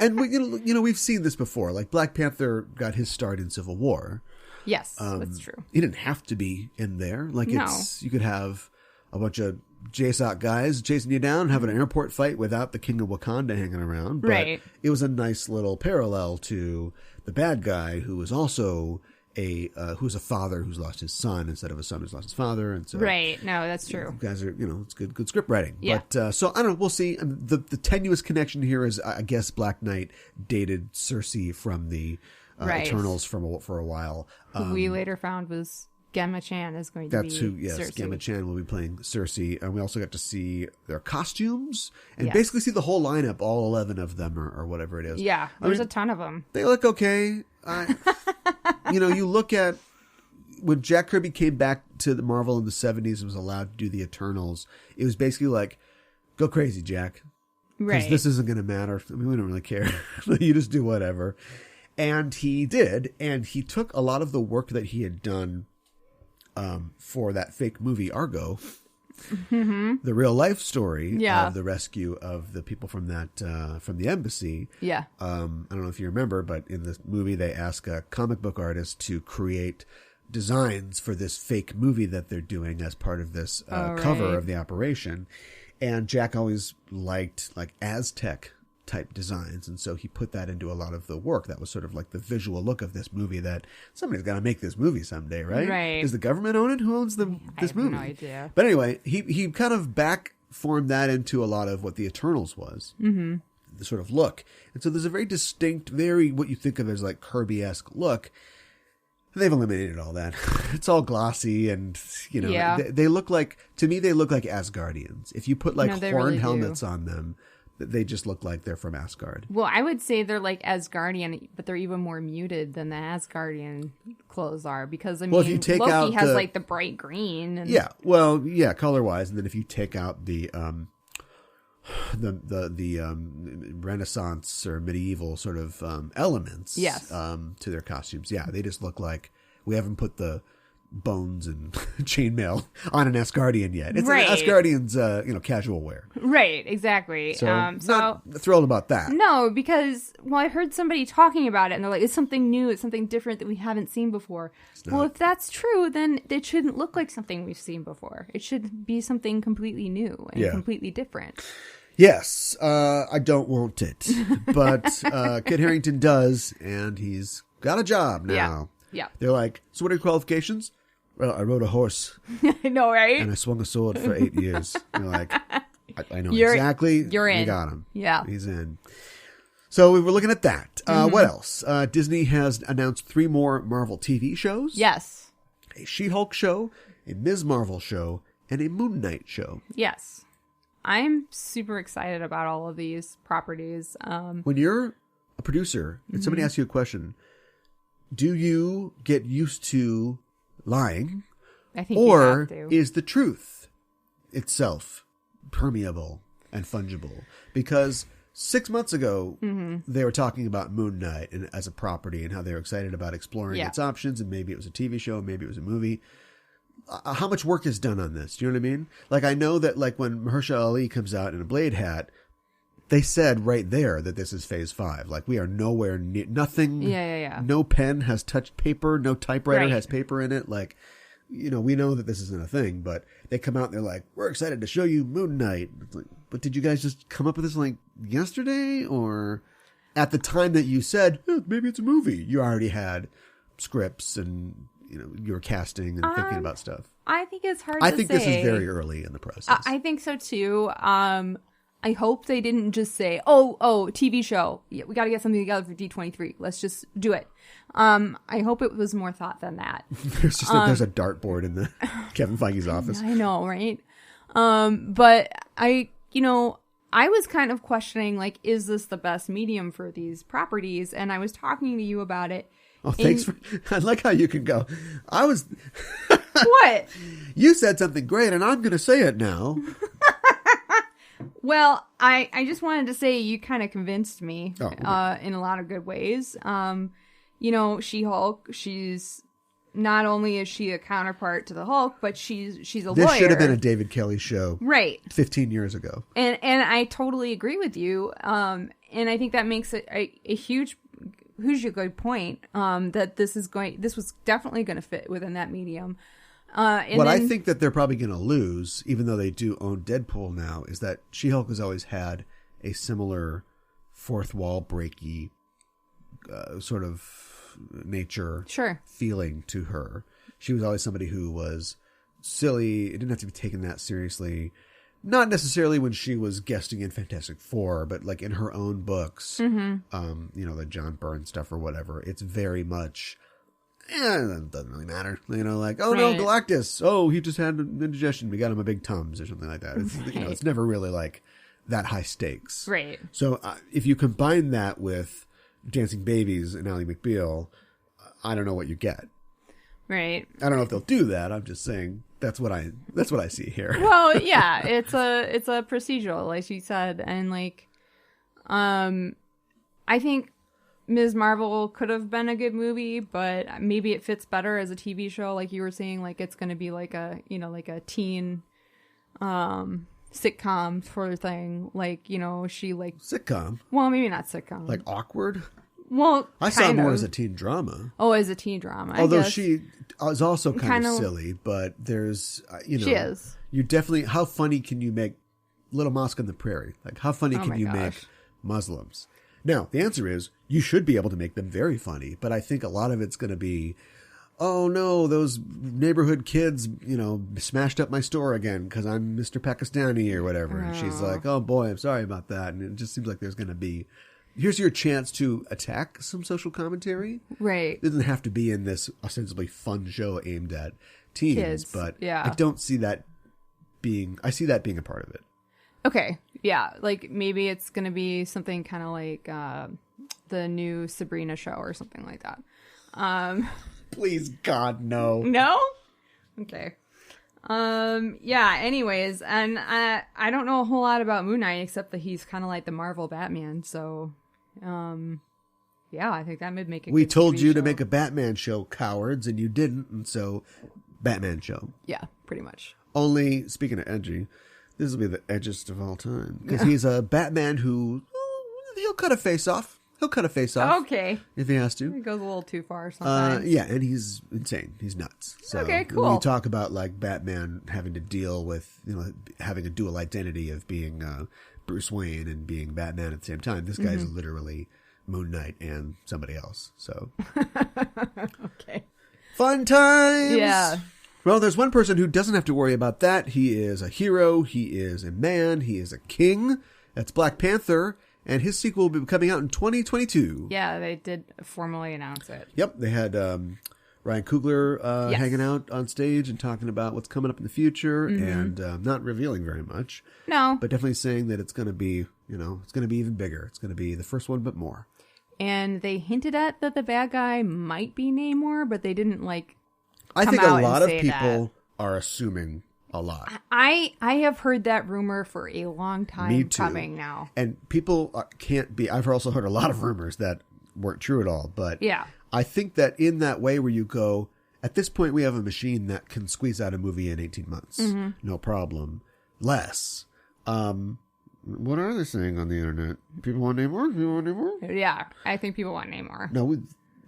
and we've seen this before. Like Black Panther got his start in Civil War. Yes, that's true. He didn't have to be in there. Like you could have a bunch of JSOC guys chasing you down, having an airport fight without the King of Wakanda hanging around. But it was a nice little parallel to the bad guy who was also who's a father who's lost his son instead of a son who's lost his father. And so, no, that's true. Guys are, it's good script writing. Yeah. But so I don't know. We'll see. The tenuous connection here is, I guess, Black Knight dated Cersei from the Eternals for a while. Who we later found was Gemma Chan is going to be Cersei. Gemma Chan will be playing Cersei. And we also got to see their costumes and basically see the whole lineup, all 11 of them or whatever it is. Yeah, there's a ton of them. They look okay. You look at when Jack Kirby came back to the Marvel in the 70s and was allowed to do the Eternals, it was basically like, go crazy, Jack. Because this isn't going to matter. I mean, we don't really care. You just do whatever. And he did. And he took a lot of the work that he had done for that fake movie Argo, the real life story of the rescue of the people from that from the embassy. Yeah. I don't know if you remember, but in this movie they ask a comic book artist to create designs for this fake movie that they're doing as part of this cover of the operation. And Jack always liked like Aztec type designs, and so he put that into a lot of the work. That was sort of like the visual look of this movie, that somebody's got to make this movie someday, right? Right. Does the government own it? Who owns this movie? I have no idea. But anyway, he kind of back formed that into a lot of what the Eternals was. Mm-hmm. The sort of look. And so there's a very distinct, very what you think of as like Kirby-esque look. They've eliminated all that. It's all glossy, and you know, they look like, to me, they look like Asgardians. If you put like horn really helmets on them, they just look like they're from Asgard. Well, I would say they're like Asgardian, but they're even more muted than the Asgardian clothes are, because I mean, if you take Loki out has like the bright green. And... Yeah, well, yeah, color wise, and then if you take out the Renaissance or medieval sort of elements, yes, to their costumes, yeah, they just look like we haven't put the bones and chainmail on an Asgardian yet. It's right. an Asgardian's, casual wear. Right, exactly. So not thrilled about that. No, because, well, I heard somebody talking about it, and they're like, it's something new, it's something different that we haven't seen before. Well, if that's true, then it shouldn't look like something we've seen before. It should be something completely new and completely different. Yes, I don't want it, but Kit Harington does, and he's got a job now. Yeah. They're like, so what are your qualifications? Well, I rode a horse. I know, right? And I swung a sword for 8 years. You're like, I know exactly. You're in. You got him. Yeah. He's in. So we were looking at that. What else? Disney has announced 3 more Marvel TV shows. Yes. A She-Hulk show, a Ms. Marvel show, and a Moon Knight show. Yes. I'm super excited about all of these properties. When you're a producer and somebody asks you a question, do you get used to lying? I think or you have to. Is the truth itself permeable and fungible? Because 6 months ago, they were talking about Moon Knight as a property and how they were excited about exploring its options, and maybe it was a TV show, maybe it was a movie. How much work is done on this? Do you know what I mean? Like, I know that like when Mahershala Ali comes out in a Blade hat, they said right there that this is phase 5. Like, we are nowhere near, nothing. Yeah. No pen has touched paper. No typewriter has paper in it. Like, we know that this isn't a thing, but they come out and they're like, we're excited to show you Moon Knight. It's like, but did you guys just come up with this like yesterday? Or at the time that you said, maybe it's a movie, you already had scripts and, you were casting and thinking about stuff? I think it's hard to say. I think this is very early in the process. I think so too. I hope they didn't just say, oh, TV show. Yeah, we got to get something together for D23. Let's just do it. I hope it was more thought than that. There's a dartboard in the Kevin Feige's office. I know, right? But I was kind of questioning, like, is this the best medium for these properties? And I was talking to you about it. Oh, thanks. I like how you can go. What? You said something great, and I'm going to say it now. Well, I just wanted to say you kind of convinced me okay. In a lot of good ways. She-Hulk, she's not only is she a counterpart to the Hulk, but she's a lawyer. This should have been a David Kelly show. Right. 15 years ago. And I totally agree with you. And I think that makes it a huge good point, that this was definitely going to fit within that medium. I think that they're probably going to lose, even though they do own Deadpool now, is that She-Hulk has always had a similar fourth wall breaky sort of nature feeling to her. She was always somebody who was silly. It didn't have to be taken that seriously. Not necessarily when she was guesting in Fantastic Four, but like in her own books, the John Byrne stuff or whatever. It's very much, it doesn't really matter. No, Galactus. Oh, he just had indigestion. We got him a big Tums or something like that. It's, it's never really like that high stakes. Right. So if you combine that with Dancing Babies and Ally McBeal, I don't know what you get. Right. I don't know if they'll do that. I'm just saying that's what I see here. Well, yeah, it's a procedural, like you said, and like, I think Ms. Marvel could have been a good movie, but maybe it fits better as a TV show, like you were saying. Like, it's going to be like a teen sitcom sort of thing. Like, she like sitcom. Well, maybe not sitcom. Like awkward. Well, I saw it kind more of. as a teen drama. Oh, as a teen drama. Although I guess. she is also kind of Kinda- silly, but there's, you know. She is. You definitely, how funny can you make Little Mosque on the Prairie? Like, how funny Oh can my you gosh. make Muslims? Now, the answer is you should be able to make them very funny, but I think a lot of it's going to be, oh no, those neighborhood kids, you know, smashed up my store again because I'm Mr. Pakistani or whatever. And she's like, oh boy, I'm sorry about that. And it just seems like there's going to be, here's your chance to attack some social commentary. Right. It doesn't have to be in this ostensibly fun show aimed at teens, Kids, but yeah. I don't see that being, I see that being a part of it. Okay. Yeah. Like maybe it's going to be something kind of like the new Sabrina show or something like that. Please, God, no. No? Okay. Yeah, anyways, and I don't know a whole lot about Moon Knight except that he's kind of like the Marvel Batman, so yeah, I think that would make a We good told TV you to show. make a Batman show, cowards, and you didn't, and so Batman show. Yeah, pretty much. Only, speaking of edgy, this will be the edgiest of all time. Because he's a Batman who, he'll cut a face off. He'll cut a face off. Okay. If he has to. It goes a little too far sometimes. Yeah, and he's insane. He's nuts. So Okay, When cool. you talk about like Batman having to deal with, you know, having a dual identity of being Bruce Wayne and being Batman at the same time, this guy's literally Moon Knight and somebody else. So Okay. fun times. Yeah. Well, there's one person who doesn't have to worry about that. He is a hero. He is a man. He is a king. That's Black Panther. And his sequel will be coming out in 2022. Yeah, they did formally announce it. Yep, they had Ryan Coogler Yes. hanging out on stage and talking about what's coming up in the future, and not revealing very much, No. but definitely saying that it's going to be, you know, it's going to be even bigger. It's going to be the first one, but more. And they hinted at that the bad guy might be Namor, but they didn't like I come think a out and lot of say people are assuming a lot. I have heard that rumor for a long time Me too. coming now. And people can't be, I've also heard a lot of rumors that weren't true at all, but Yeah. I think that in that way where you go, at this point we have a machine that can squeeze out a movie in 18 months. No problem. Less. What are they saying on the internet? People want Namor? People want Namor? Yeah, I think people want Namor. No,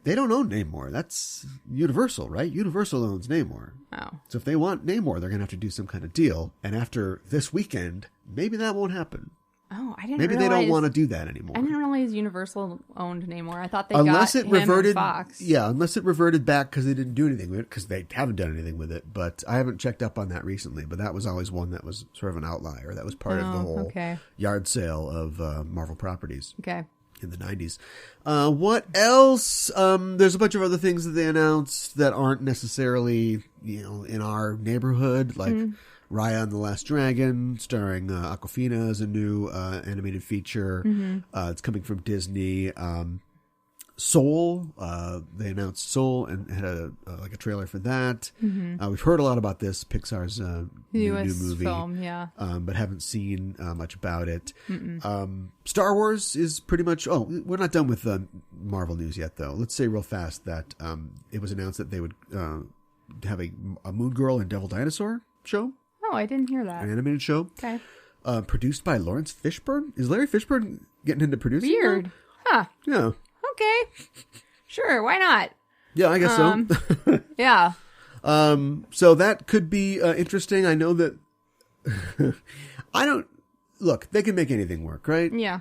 they don't own Namor. That's Universal, right? Universal owns Namor. Oh. So if they want Namor, they're going to have to do some kind of deal. And after this weekend, maybe that won't happen. Oh, I didn't Maybe realize. they don't want to do that anymore. I didn't realize Universal owned Namor. I thought they Unless got it him reverted, and Fox. yeah, unless it reverted back because they didn't do anything with it, because they haven't done anything with it. But I haven't checked up on that recently. But that was always one that was sort of an outlier. That was part of the whole okay. yard sale of Marvel properties Okay. in the 90s. What else? There's a bunch of other things that they announced that aren't necessarily, you know, in our neighborhood, like Raya and the Last Dragon, starring Awkwafina as a new animated feature. It's coming from Disney. Soul, they announced Soul and had a trailer for that. We've heard a lot about this, Pixar's new US movie, film, yeah. but haven't seen much about it. Star Wars is pretty much. Oh, we're not done with Marvel news yet, though. Let's say real fast that it was announced that they would have a Moon Girl and Devil Dinosaur show, Oh, I didn't hear that. an animated show, Okay. produced by Lawrence Fishburne. Is Larry Fishburne getting into producing? Weird. Huh. now? Okay. Sure, why not? Yeah, I guess so. Yeah. So that could be interesting. I know that I don't look. They can make anything work, right? Yeah.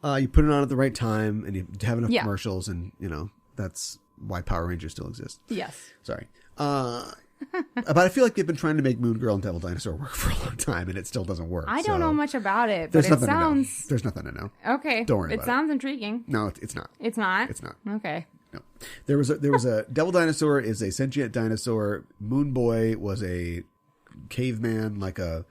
You put it on at the right time, and you have enough Yeah. commercials, and you know that's why Power Rangers still exists. Yes. Sorry, but I feel like they've been trying to make Moon Girl and Devil Dinosaur work for a long time, and it still doesn't work. I don't so know much about it, but There's it nothing sounds to know. There's nothing to know. okay. Don't worry It about sounds intriguing. No, it's not. It's not. It's not. Okay. No, there was a Devil Dinosaur is a sentient dinosaur. Moon Boy was a caveman, like a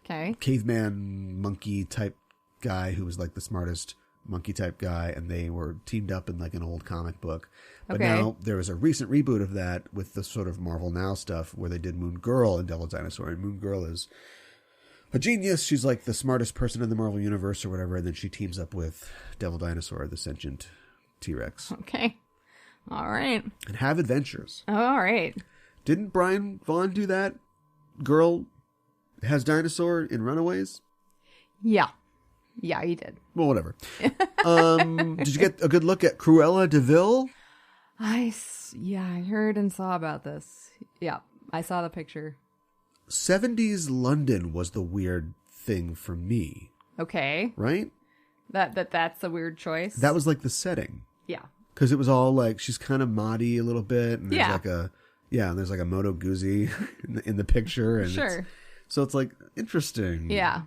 Okay. caveman monkey type guy who was like the smartest monkey type guy, and they were teamed up in like an old comic book. But Okay. now there was a recent reboot of that with the sort of Marvel Now stuff where they did Moon Girl and Devil Dinosaur, and Moon Girl is a genius. She's like the smartest person in the Marvel universe or whatever, and then she teams up with Devil Dinosaur, the sentient T-Rex, Okay. All right. and have adventures. All right. Didn't Brian Vaughn do that? Girl has dinosaur in Runaways? Yeah. Yeah, he did. Well, whatever. Did you get a good look at Cruella de Vil? I heard and saw about this. Yeah, I saw the picture. 70s London was the weird thing for me. Okay. Right? That's a weird choice. That was like the setting. Yeah. Because it was all like, she's kind of Mahdi a little bit. And there's there's like a Moto Guzzi in the picture. And sure. So it's like, interesting. Yeah.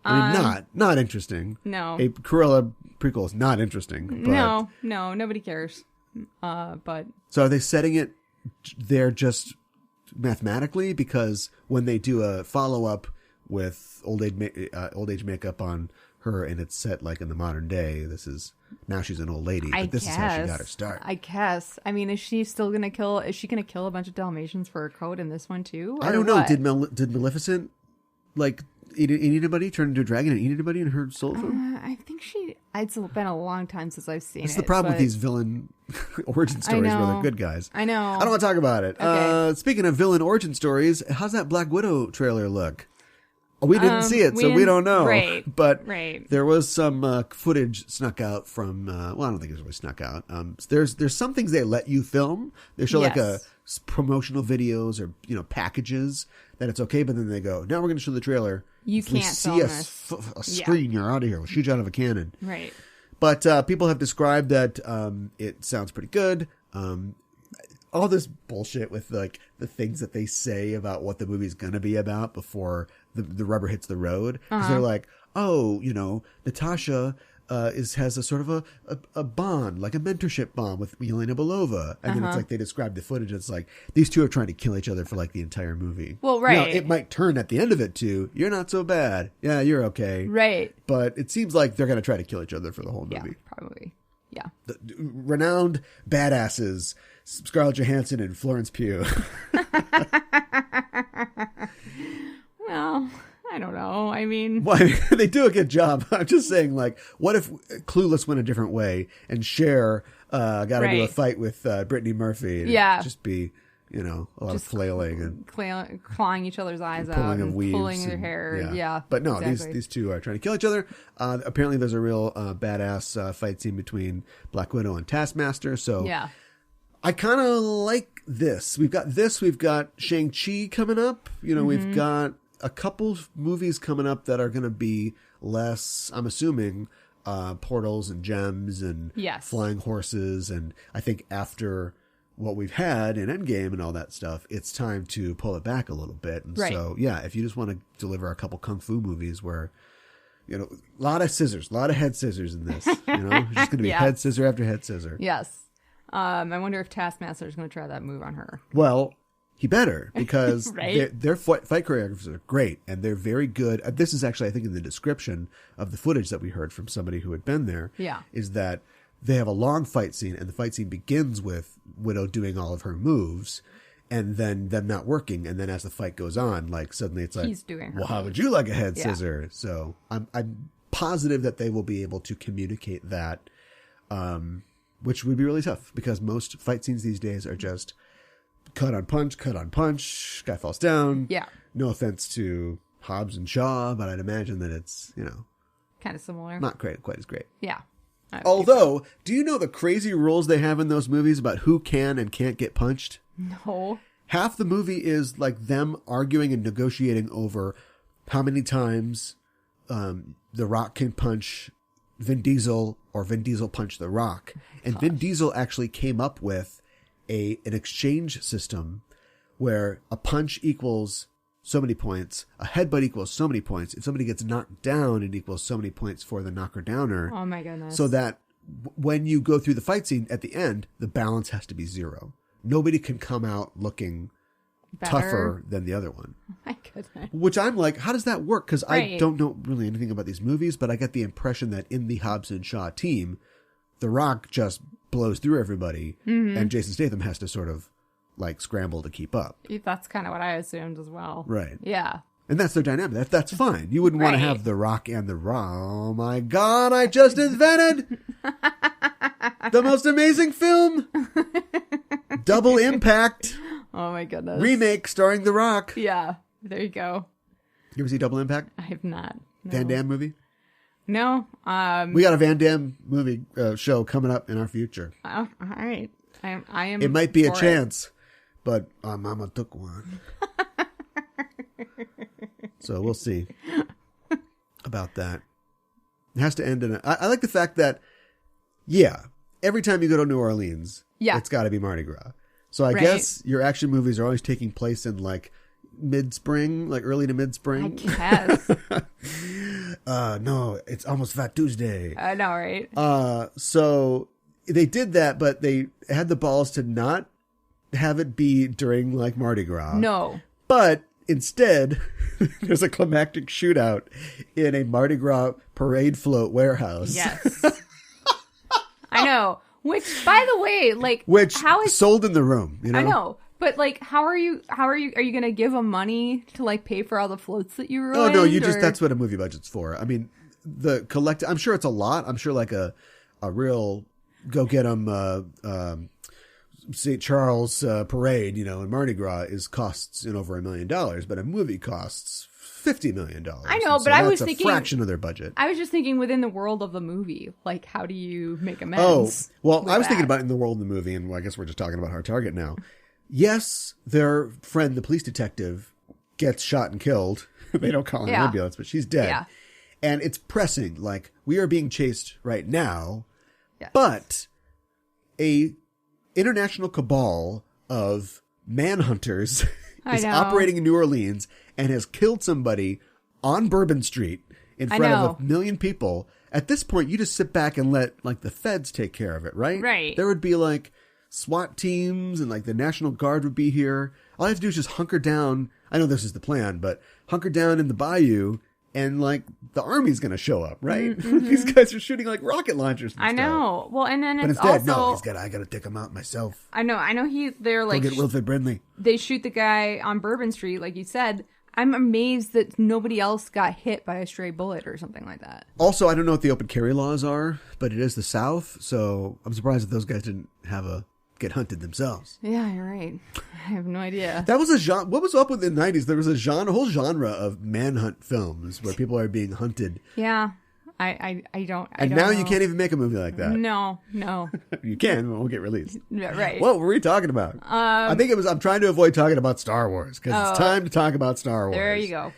I mean, not interesting. No. A Cruella prequel is not interesting. But... No, nobody cares. But so are they setting it there just mathematically? Because when they do a follow-up with old age makeup on her and it's set like in the modern day, now she's an old lady, but this is how she got her start. I guess. I mean, is she gonna kill a bunch of Dalmatians for her coat in this one too? I don't know. What? Did Maleficent like eat anybody, turn into a dragon and eat anybody in her soul food? I think it's been a long time since I've seen it. That's the problem with these villain origin stories where they're good guys. I know. I don't want to talk about it. Okay. Speaking of villain origin stories, how's that Black Widow trailer look? We didn't see it, so we don't know. Right. But there was some footage snuck out from. Well, I don't think it was really snuck out. There's some things they let you film. They show like promotional videos or packages that it's okay, but then they go, now we're going to show the trailer. You if can't see a screen. You're out of here. We'll shoot you out of a cannon. Right. But people have described that it sounds pretty good. All this bullshit with like the things that they say about what the movie's going to be about before the rubber hits the road. Because they're like, oh, Natasha has a sort of a bond, like a mentorship bond with Yelena Belova. And then it's like they describe the footage. It's like these two are trying to kill each other for like the entire movie. Well, right. Now, it might turn at the end of it to, you're not so bad. Yeah, you're okay. Right. But it seems like they're going to try to kill each other for the whole movie. Yeah, probably. Yeah. The renowned badasses, Scarlett Johansson and Florence Pugh. Well, I don't know. I mean... Well, they do a good job. I'm just saying, like, what if Clueless went a different way and Cher got into a fight with Brittany Murphy? And it'd just be, a lot of flailing and... clawing each other's eyes out. Pulling of weaves. Pulling their hair. Yeah. But no, exactly. these two are trying to kill each other. Apparently there's a real badass fight scene between Black Widow and Taskmaster. So yeah. I kind of like this. We've got Shang-Chi coming up. We've got a couple movies coming up that are going to be less, I'm assuming, portals and gems and flying horses. And I think after what we've had in Endgame and all that stuff, it's time to pull it back a little bit. And so, if you just want to deliver a couple kung fu movies where, a lot of scissors, a lot of head scissors in this, it's just going to be head scissor after head scissor. Yes. I wonder if Taskmaster is going to try that move on her. Well, he better, because their fight choreographers are great, and they're very good. This is actually, I think, in the description of the footage that we heard from somebody who had been there, is that they have a long fight scene, and the fight scene begins with Widow doing all of her moves, and then them not working, and then as the fight goes on, like, suddenly it's like, he's doing her well, how would you like a head scissor? So I'm positive that they will be able to communicate that, which would be really tough, because most fight scenes these days are just cut on punch, guy falls down. Yeah. No offense to Hobbs and Shaw, but I'd imagine that it's, kind of similar. Not quite as great. Yeah. Although, do you know the crazy rules they have in those movies about who can and can't get punched? No. Half the movie is like them arguing and negotiating over how many times The Rock can punch Vin Diesel or Vin Diesel punch The Rock. And Vin Diesel actually came up with an exchange system where a punch equals so many points, a headbutt equals so many points. If somebody gets knocked down, it equals so many points for the knocker downer. Oh my goodness. So that when you go through the fight scene at the end, the balance has to be 0. Nobody can come out looking tougher than the other one. Oh my goodness. Which I'm like, how does that work? Because I don't know really anything about these movies, but I get the impression that in the Hobbs and Shaw team, The Rock just blows through everybody, and Jason Statham has to sort of like scramble to keep up. That's kind of what I assumed as well. Right. Yeah. And that's their dynamic. That's fine. You wouldn't want to have The Rock and The Raw. Oh my God, I just invented the most amazing film. Double Impact. Oh my goodness. Remake starring The Rock. Yeah. There you go. You ever see Double Impact? I have not. No. Van Damme movie? No. We got a Van Damme movie show coming up in our future. All right. I am. It might be a for chance, but our mama took one. So we'll see about that. It has to end in I like the fact that, every time you go to New Orleans, it's got to be Mardi Gras. So I guess your action movies are always taking place in like mid-spring, like early to mid-spring. I guess. No, it's almost Fat Tuesday. I know, right? So they did that, but they had the balls to not have it be during like Mardi Gras. No. But instead, there's a climactic shootout in a Mardi Gras parade float warehouse. Yes. I know. Which, by the way, like, how is sold in the room? You know? I know, but like, are you going to give them money to like pay for all the floats that you ruined? Oh no, that's what a movie budget's for. I mean, I'm sure it's a lot. I'm sure like a real go get 'em St. Charles parade, in Mardi Gras costs over $1 million, but a movie costs $50 million. I know, but I was thinking a fraction of their budget. I was just thinking within the world of the movie, like how do you make amends? Oh, well, I was thinking about it in the world of the movie, and I guess we're just talking about our target now. Yes, their friend, the police detective, gets shot and killed. They don't call an ambulance, but she's dead. Yeah. And it's pressing, like, we are being chased right now, yes. But a international cabal of manhunters is operating in New Orleans and has killed somebody on Bourbon Street in front of 1 million people. At this point, you just sit back and let like the feds take care of it, right? Right. There would be like SWAT teams and like the National Guard would be here. All I have to do is just hunker down. I know this is the plan, but hunker down in the bayou and like the army's going to show up, right? Mm-hmm. These guys are shooting like rocket launchers and I know. Well, and then but it's instead, also... I got to take them out myself. I know they're like... Go get Wilfred Brimley. They shoot the guy on Bourbon Street, like you said. I'm amazed that nobody else got hit by a stray bullet or something like that. Also, I don't know what the open carry laws are, but it is the South, so I'm surprised that those guys didn't get hunted themselves. Yeah, you're right. I have no idea. That was a genre. What was up with the 90s? There was a whole genre of manhunt films where people are being hunted. Yeah. I don't now know. you can't even make a movie like that. No. You can, but it won't get released. Yeah, right. What were we talking about? I think I'm trying to avoid talking about Star Wars because it's time to talk about Star Wars. There you go.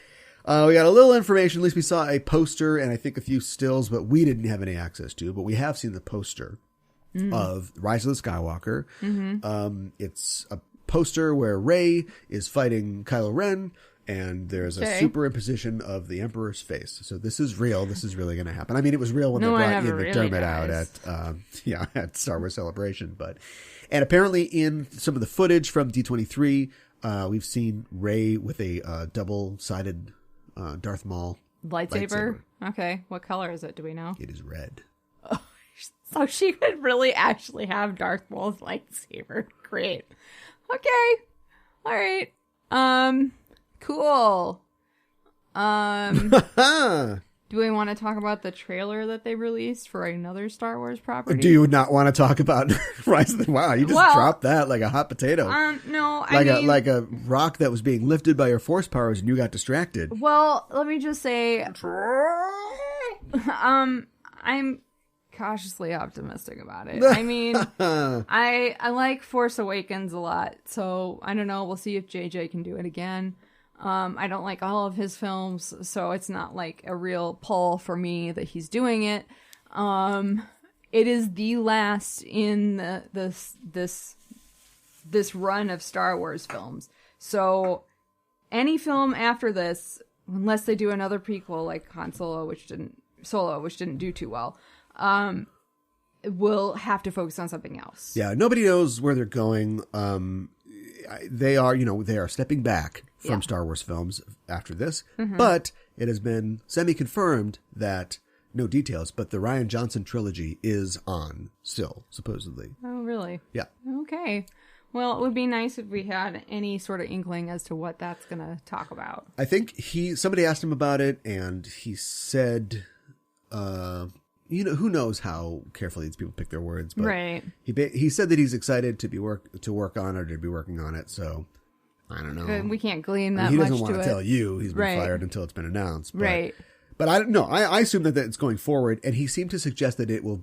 We got a little information. At least we saw a poster and I think a few stills, but we didn't have any access to. But we have seen the poster of Rise of the Skywalker. Mm-hmm. It's a poster where Rey is fighting Kylo Ren. And there's a superimposition of the Emperor's face. So this is real. This is really going to happen. I mean, it was real when they brought Ian McDermott out at Star Wars Celebration. And apparently in some of the footage from D23, we've seen Rey with a double-sided Darth Maul lightsaber. Okay. What color is it? Do we know? It is red. Oh, so she could really actually have Darth Maul's lightsaber. Great. Okay. All right. Cool. Do we want to talk about the trailer that they released for another Star Wars property? Do you not want to talk about Rise of the... Wow, you just dropped that like a hot potato. No, like a rock that was being lifted by your force powers and you got distracted. Well, let me just say, I'm cautiously optimistic about it. I mean, I like Force Awakens a lot, so I don't know. We'll see if JJ can do it again. I don't like all of his films, so it's not like a real pull for me that he's doing it. It is the last in this run of Star Wars films. So any film after this, unless they do another prequel like Han Solo, which didn't do too well, will have to focus on something else. Yeah, nobody knows where they're going. They are stepping back from Star Wars films after this, but it has been semi-confirmed that, no details, but the Rian Johnson trilogy is on still, supposedly. Oh, really? Yeah. Okay. Well, it would be nice if we had any sort of inkling as to what that's going to talk about. I think somebody asked him about it, and he said, who knows how carefully these people pick their words, but right. He said that he's excited to work on it or to be working on it, so I don't know. We can't glean that much to it. He doesn't want to tell you he's been fired until it's been announced. But, right. But I don't know. I assume that it's going forward, and he seemed to suggest that it will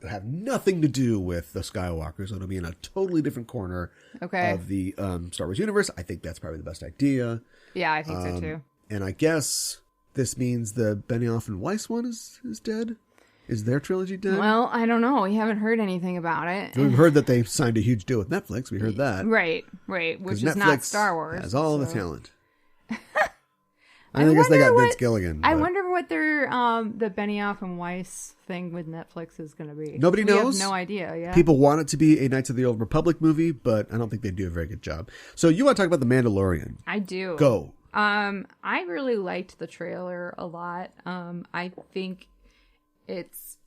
have nothing to do with the Skywalkers. It'll be in a totally different corner of the Star Wars universe. I think that's probably the best idea. Yeah, I think so too. And I guess this means the Benioff and Weiss one is dead. Is their trilogy dead? Well, I don't know. We haven't heard anything about it. We've heard that they signed a huge deal with Netflix. We heard that. Right. Which is Netflix not Star Wars. Has all the talent. I guess they got Vince Gilligan. I wonder what their the Benioff and Weiss thing with Netflix is going to be. Nobody knows. We have no idea. Yeah. People want it to be a Knights of the Old Republic movie, but I don't think they do a very good job. So you want to talk about The Mandalorian? I do. Go. I really liked the trailer a lot. I think it's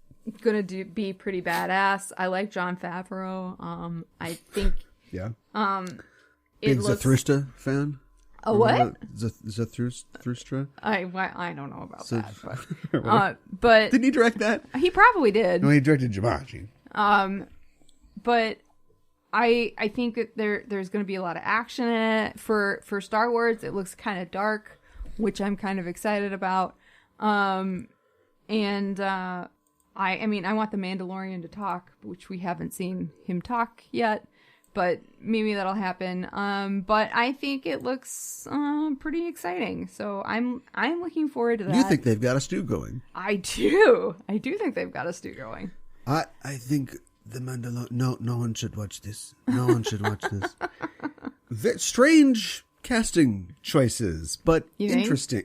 gonna be pretty badass. I like Jon Favreau. I think. Yeah. It Big looks. Zathrusta fan. A what? Zathrusta? I don't know about that, but Didn't he direct that? he probably did. No, he directed Jumanji. But I think that there's going to be a lot of action in it for Star Wars. It looks kind of dark, which I'm kind of excited about. I mean, I want the Mandalorian to talk, which we haven't seen him talk yet. But maybe that'll happen. But I think it looks pretty exciting. So I'm looking forward to that. You think they've got a stew going? I do. I do think they've got a stew going. I think the Mandalorian. No one should watch this. No one should watch this. Strange casting choices, but interesting.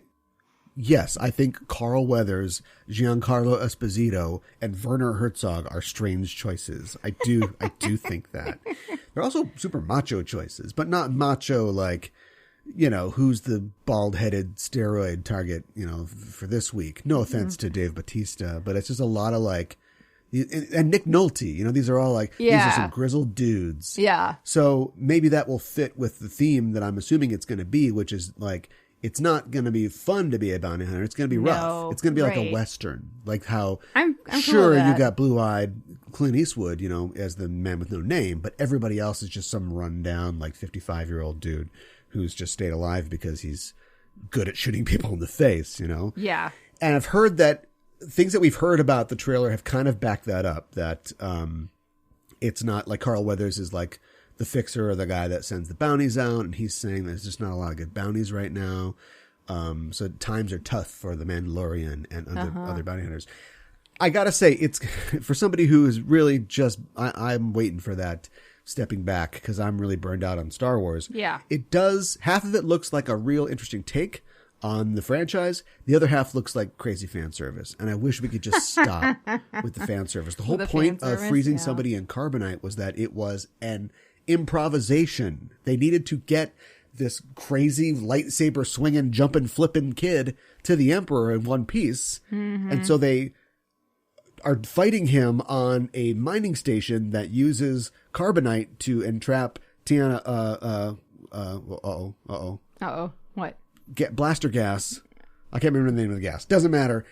Yes, I think Carl Weathers, Giancarlo Esposito, and Werner Herzog are strange choices. I do think that. They're also super macho choices, but not macho like, who's the bald-headed steroid target, for this week. No offense to Dave Bautista, but it's just a lot of like, and Nick Nolte, these are all like, these are some grizzled dudes. Yeah. So maybe that will fit with the theme that I'm assuming it's going to be, which is like, it's not going to be fun to be a bounty hunter. It's going to be rough. No, it's going to be like a Western. Like how, I'm sure, cool with you that. got blue-eyed Clint Eastwood, as the man with no name, but everybody else is just some rundown, like 55-year-old dude who's just stayed alive because he's good at shooting people in the face, Yeah. And I've heard that things that we've heard about the trailer have kind of backed that up, that it's not like Carl Weathers is like the fixer or the guy that sends the bounties out, and he's saying there's just not a lot of good bounties right now. So times are tough for the Mandalorian and other bounty hunters. I gotta say, it's for somebody who is really just, I'm waiting for that stepping back because I'm really burned out on Star Wars. Yeah. It does, half of it looks like a real interesting take on the franchise. The other half looks like crazy fan service. And I wish we could just stop with the fan service. The whole point of freezing somebody in carbonite was that it was an improvisation. They needed to get this crazy lightsaber swinging, jumping, flipping kid to the Emperor in one piece. Mm-hmm. And so they are fighting him on a mining station that uses carbonite to entrap Tiana. What? Blaster gas. I can't remember the name of the gas. Doesn't matter.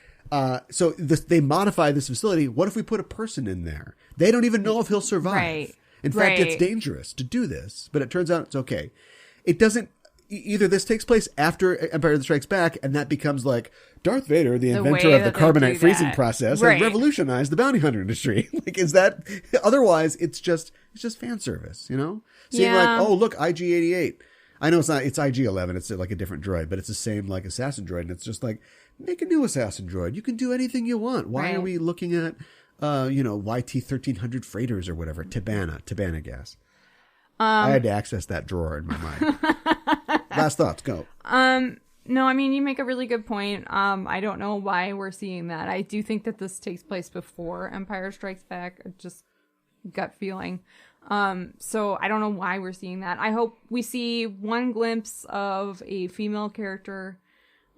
So they modify this facility. What if we put a person in there? They don't even know if he'll survive. Right. In fact, it's dangerous to do this, but it turns out it's okay. It doesn't. Either this takes place after Empire Strikes Back, and that becomes like Darth Vader, the inventor of the carbonite freezing process, has revolutionized the bounty hunter industry. Like, is that? Otherwise, it's just fan service, Seeing like, oh look, IG-88. I know it's not. It's IG-11. It's like a different droid, but it's the same like assassin droid, and it's just like, make a new assassin droid. You can do anything you want. Why are we looking at YT-1300 freighters or whatever? Tabana gas. I had to access that drawer in my mind. Last thoughts, go. No, I mean, you make a really good point. I don't know why we're seeing that. I do think that this takes place before Empire Strikes Back. Just gut feeling. So I don't know why we're seeing that. I hope we see one glimpse of a female character.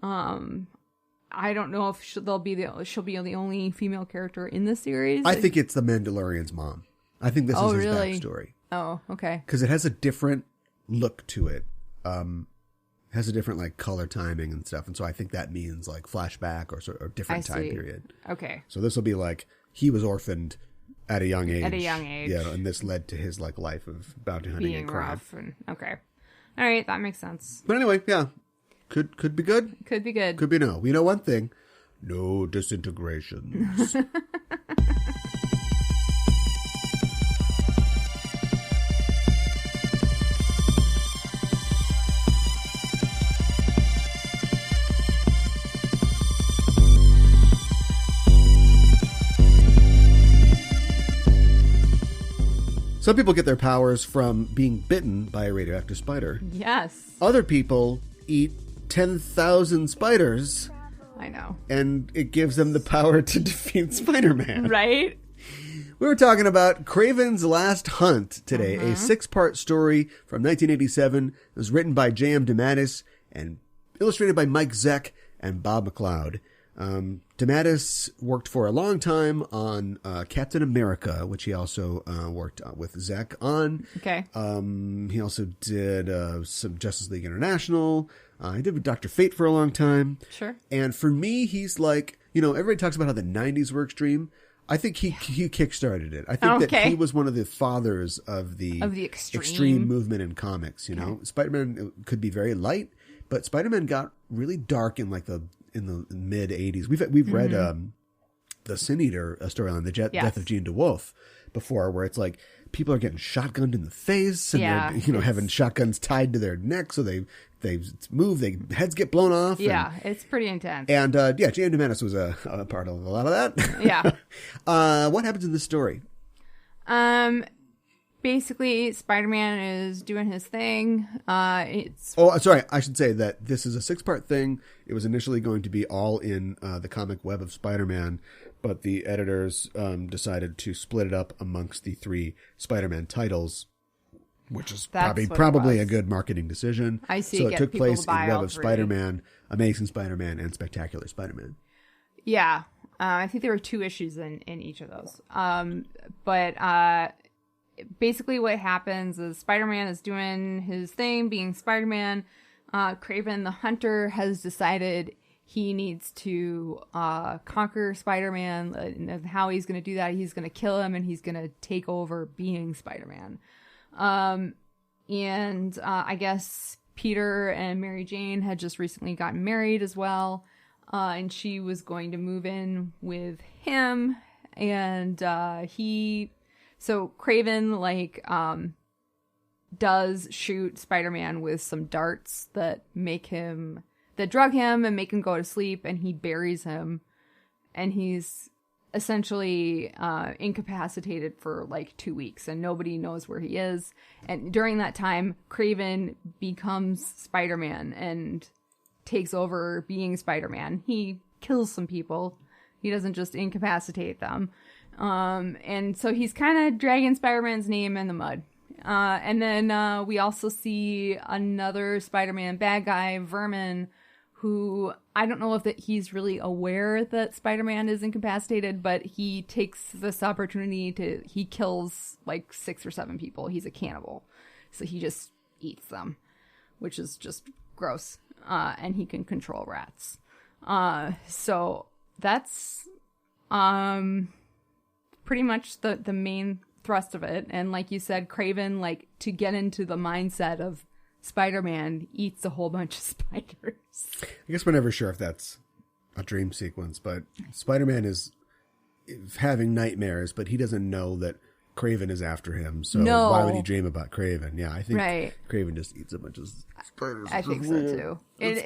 I don't know if she'll be the only female character in the series. I think it's the Mandalorian's mom. I think this is his backstory. Oh, okay. Because it has a different look to it. Has a different like color timing and stuff, and so I think that means like flashback or different time period. Okay. So this will be like he was orphaned at a young age. Yeah, and this led to his like life of bounty hunting and crime. Rough and, okay. All right, that makes sense. But anyway, yeah. Could be good. Could be good. Could be no. We know one thing. No disintegrations. Some people get their powers from being bitten by a radioactive spider. Yes. Other people eat 10,000 spiders. I know. And it gives them the power to defeat Spider-Man. Right? We were talking about Kraven's Last Hunt today, a 6-part story from 1987. It was written by J.M. DeMatteis and illustrated by Mike Zeck and Bob McLeod. DeMatteis worked for a long time on Captain America, which he also worked with Zeck on. Okay. He also did some Justice League International. He did with Dr. Fate for a long time. Sure. And for me, he's like, everybody talks about how the 90s were extreme. I think he kickstarted it. I think that he was one of the fathers of the extreme movement in comics. Spider-Man could be very light, but Spider-Man got really dark in the mid 80s. We've read the Sin Eater storyline, the Death of Jean DeWolf, before, where it's like people are getting shotgunned in the face, and they're having shotguns tied to their neck, so they move, heads get blown off. Yeah, it's pretty intense. And J.M. DeMatteis was a part of a lot of that. Yeah. What happens in this story? Basically, Spider-Man is doing his thing. Sorry. I should say that this is a 6-part thing. It was initially going to be all in the comic Web of Spider-Man, but the editors decided to split it up amongst the 3 Spider-Man titles, which is probably a good marketing decision. I see. So it took place in Web of 3. Spider-Man, Amazing Spider-Man, and Spectacular Spider-Man. Yeah. I think there were 2 issues in each of those. But basically what happens is Spider-Man is doing his thing, being Spider-Man. Kraven the Hunter has decided he needs to conquer Spider-Man, and how he's going to do that, he's going to kill him, and he's going to take over being Spider-Man. And I guess Peter and Mary Jane had just recently gotten married as well, and she was going to move in with him, and So Kraven, does shoot Spider-Man with some darts that drug him and make him go to sleep, and he buries him, and he's essentially incapacitated for 2 weeks, and nobody knows where he is. And during that time, Kraven becomes Spider-Man and takes over being Spider-Man. He kills some people. He doesn't just incapacitate them. And so he's kind of dragging Spider-Man's name in the mud. And then we also see another Spider-Man bad guy, Vermin, who I don't know if he's really aware that Spider-Man is incapacitated, but he takes this opportunity he kills 6 or 7 people. He's a cannibal. So he just eats them, which is just gross. And he can control rats. So that's pretty much the main thrust of it. And like you said, Kraven, to get into the mindset of Spider-Man, eats a whole bunch of spiders. I guess we're never sure if that's a dream sequence, but Spider-Man is having nightmares, but he doesn't know that Kraven is after him. So why would he dream about Kraven? Yeah, I think Kraven just eats a bunch of spiders. I think so too.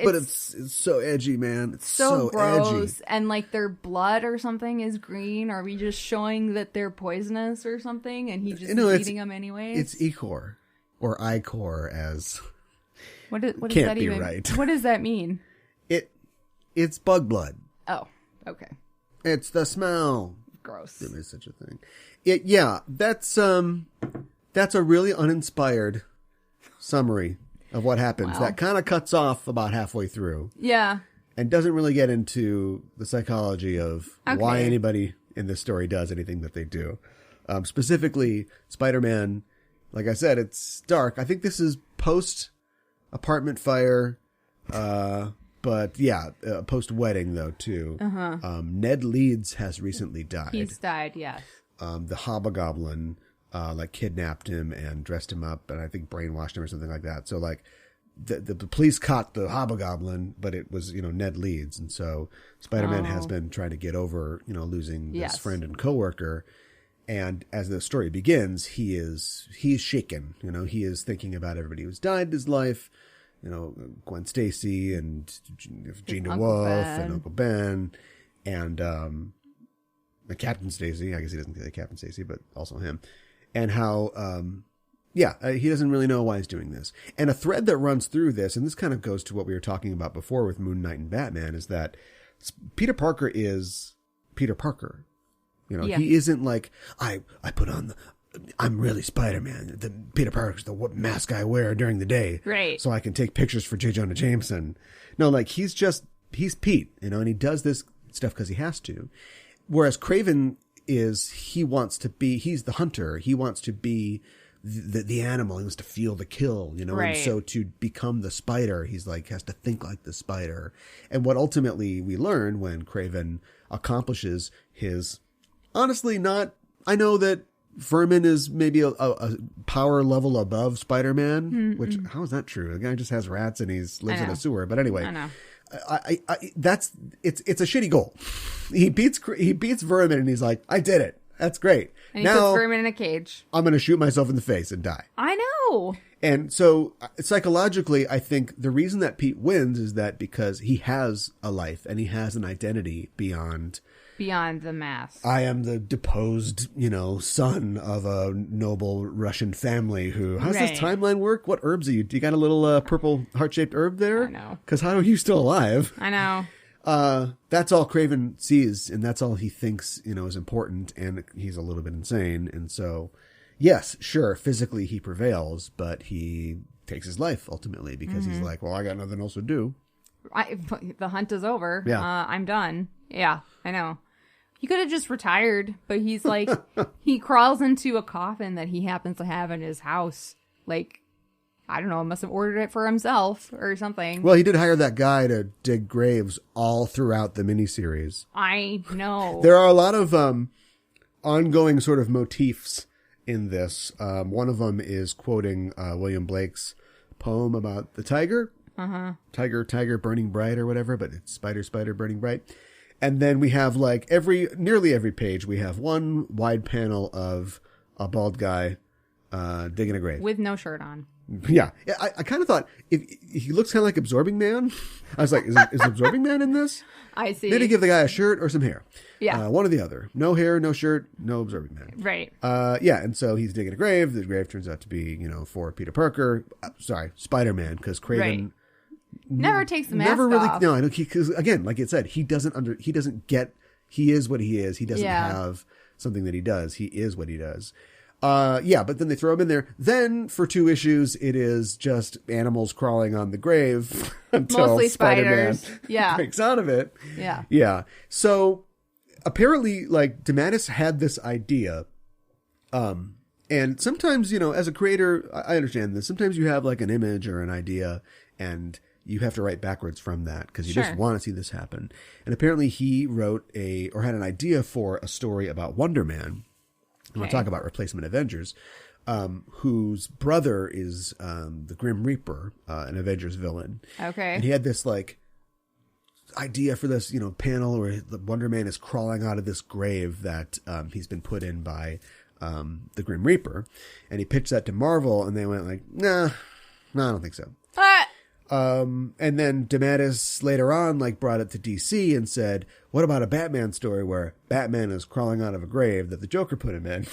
But it's so edgy, man. It's so gross. Edgy. And their blood or something is green. Are we just showing that they're poisonous or something? And he just is eating them anyways? It's Echor or Icor as what does can't that be even right. What does that mean? It's bug blood. Oh, okay. It's the smell. Gross. There is such a thing. That's a really uninspired summary of what happens. Wow. That kind of cuts off about halfway through. Yeah. And doesn't really get into the psychology of why anybody in this story does anything that they do. Specifically, Spider-Man, like I said, it's dark. I think this is post-apartment fire, but post-wedding, though, too. Ned Leeds has recently died. He's died, yes. The Hobgoblin, kidnapped him and dressed him up and I think brainwashed him or something like that. So, the police caught the hobgoblin, but it was, Ned Leeds. And so Spider-Man has been trying to get over, losing this friend and coworker. And as the story begins, he's shaken. He is thinking about everybody who's died in his life. Gwen Stacy and Gene DeWolf and Uncle Ben and Captain Stacy. I guess he doesn't say Captain Stacy, but also him. And how, he doesn't really know why he's doing this. And a thread that runs through this, and this kind of goes to what we were talking about before with Moon Knight and Batman, is that Peter Parker is Peter Parker. He isn't like, I put on I'm really Spider-Man. The Peter Parker's the mask I wear during the day. Right. So I can take pictures for J. Jonah Jameson. No, like he's Pete, and he does this stuff because he has to. Whereas Kraven he's the hunter. He wants to be the animal. He wants to feel the kill, Right. And so to become the spider, he's like, has to think like the spider. And what ultimately we learn when Kraven accomplishes his, honestly I know that Vermin is maybe a power level above Spider-Man, which, how is that true? The guy just has rats and he lives in a sewer. But anyway, I know. It's a shitty goal. He beats Vermin and he's like, I did it. That's great. And he puts Vermin in a cage. I'm going to shoot myself in the face and die. I know. And so psychologically, I think the reason that Pete wins is that because he has a life and he has an identity beyond the mask. I am the deposed, son of a noble Russian family who, how's this timeline work? What herbs are you? Do you got a little purple heart-shaped herb there? I know. Because how are you still alive? I know. That's all Kraven sees, and that's all he thinks, is important, and he's a little bit insane. And so, yes, sure, physically he prevails, but he takes his life ultimately because he's like, well, I got nothing else to do. The hunt is over. Yeah. I'm done. Yeah, I know. He could have just retired, but he's like, he crawls into a coffin that he happens to have in his house. Like, I don't know, must have ordered it for himself or something. Well, he did hire that guy to dig graves all throughout the miniseries. I know. There are a lot of ongoing sort of motifs in this. One of them is quoting William Blake's poem about the tiger. Uh-huh. Tiger burning bright or whatever, but it's spider burning bright. And then we have like nearly every page, we have one wide panel of a bald guy digging a grave. With no shirt on. Yeah. I kind of thought, if he looks kind of like Absorbing Man. I was like, is Absorbing Man in this? I see. Maybe give the guy a shirt or some hair. Yeah. One or the other. No hair, no shirt, no Absorbing Man. Right. And so he's digging a grave. The grave turns out to be, for Peter Parker. Spider-Man, because Kraven... Right. Never takes the mask off. No, I know, because again, like it said, he doesn't get, he is what he is. He doesn't have something that he does. He is what he does. But then they throw him in there. Then for 2 issues, it is just animals crawling on the grave until mostly Spider-Man spiders. breaks out of it. Yeah. Yeah. So apparently, like, DeMatteis had this idea. And sometimes, as a creator, I understand this. Sometimes you have like an image or an idea and you have to write backwards from that because you just want to see this happen. And apparently he had an idea for a story about Wonder Man. I want to talk about Replacement Avengers, whose brother is the Grim Reaper, an Avengers villain. Okay. And he had this like idea for this, panel where the Wonder Man is crawling out of this grave that he's been put in by the Grim Reaper. And he pitched that to Marvel, and they went like, nah, I don't think so. And then DeMatteis later on brought it to DC and said, what about a Batman story where Batman is crawling out of a grave that the Joker put him in?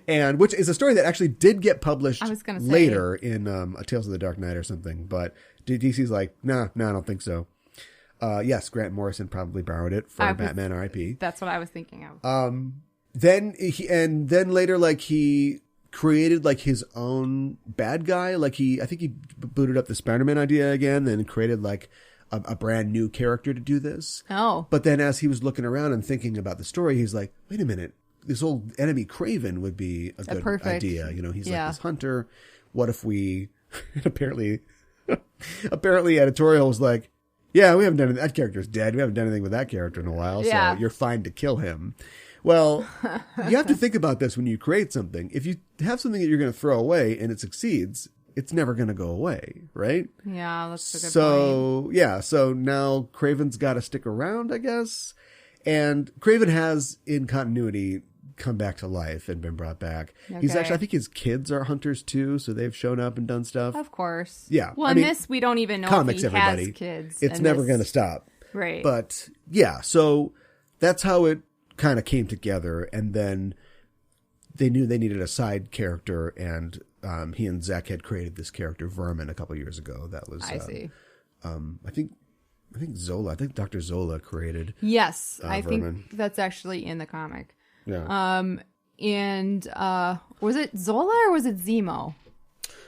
And which is a story that actually did get published later in A Tales of the Dark Knight or something. But DC's like, nah, I don't think so. Yes, Grant Morrison probably borrowed it for Batman R.I.P. That's what I was thinking of. Then later, he created his own bad guy. I think he booted up the Spider-Man idea again and created a brand new character to do this. Oh. But then as he was looking around and thinking about the story, he's like, wait a minute, this old enemy Kraven would be a good idea. He's like this hunter. What if we, apparently editorial was like, yeah, we haven't done that character's dead. We haven't done anything with that character in a while. So you're fine to kill him. Well, you have to think about this when you create something. If you have something that you're going to throw away and it succeeds, it's never going to go away, right? Yeah, that's a good point. So, yeah, so now Kraven's got to stick around, I guess. And Kraven has, in continuity, come back to life and been brought back. Okay. He's actually, I think his kids are hunters too, so they've shown up and done stuff. Of course. Yeah. Well, in this, we don't even know comics, if he everybody. has kids. It's never going to stop. Right. But, yeah, so that's how it kind of came together. And then they knew they needed a side character, and he and Zach had created this character, Vermin, a couple years ago. That was, I see. I think Dr. Zola created. Yes, I Vermin. think that's actually in the comic. Yeah. And was it Zola or was it Zemo?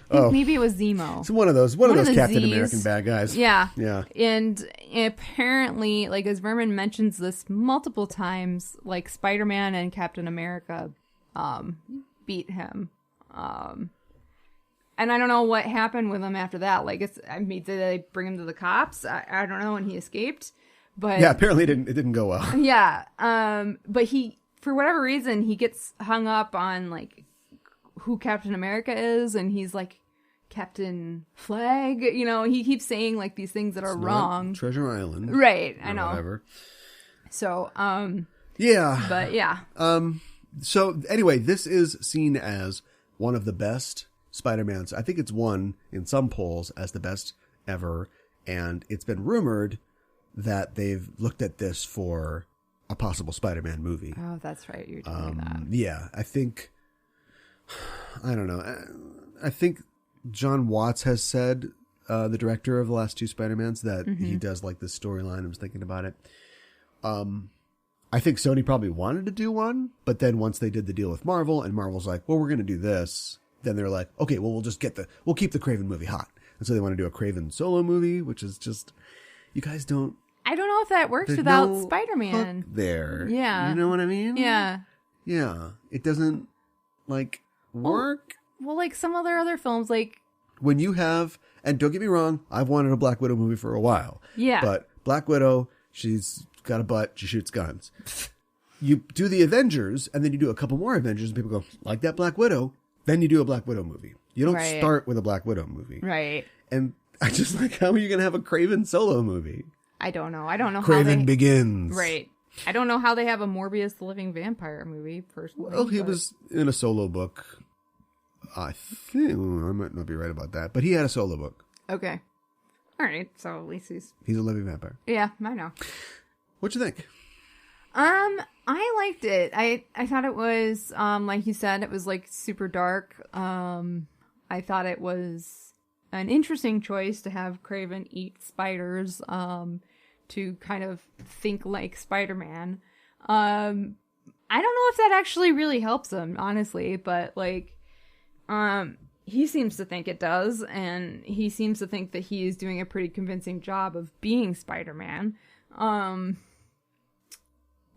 I think maybe it was Zemo. It's one of those the Captain Z's. American bad guys. Yeah. Yeah. And apparently, like, as Vermin mentions this multiple times, like, Spider-Man and Captain America beat him. And I don't know what happened with him after that. Like, did they bring him to the cops? I don't know, and he escaped. But Yeah, apparently it didn't go well. yeah. But he, for whatever reason, he gets hung up on, like, who Captain America is, and he's like, Captain Flag. You know, he keeps saying, like, these things that are wrong. Treasure Island. Right, I know. Whatever. So, Yeah. but yeah. So anyway, this is seen as one of the best Spider-Mans. I think it's won in some polls as the best ever. And it's been rumored that they've looked at this for a possible Spider-Man movie. Oh, that's right. You're doing that. Yeah, I think, I don't know. I think John Watts has said, the director of the last two Spider-Mans, that he does like this storyline. I was thinking about it. I think Sony probably wanted to do one, but then once they did the deal with Marvel and Marvel's like, well, we're going to do this. Then they're like, okay, well, we'll keep the Kraven movie hot. And so they want to do a Kraven solo movie, which is just, you guys don't. I don't know if that works There's without no Spider-Man. hook there. Yeah. You know what I mean? Yeah. Yeah. It doesn't, like, work. Well, like some of their other films, like. When you have, and don't get me wrong, I've wanted a Black Widow movie for a while. Yeah. But Black Widow, she's got a butt, she shoots guns. You do the Avengers, and then you do a couple more Avengers, and people go, like that Black Widow, then you do a Black Widow movie. You don't start with a Black Widow movie. Right. And I just like, how are you going to have a Kraven solo movie? I don't know. How Kraven Begins. Right. I don't know how they have a Morbius the Living Vampire movie, personally. Well, he was in a solo book. I think, I might not be right about that, but he had a solo book. Okay. All right. So at least he's a living vampire. Yeah, I know. What'd you think? I liked it. I thought it was, like you said, it was like super dark. I thought it was an interesting choice to have Kraven eat spiders, to kind of think like Spider-Man. I don't know if that actually really helps him, honestly, but like, he seems to think it does, and he seems to think that he is doing a pretty convincing job of being Spider-Man.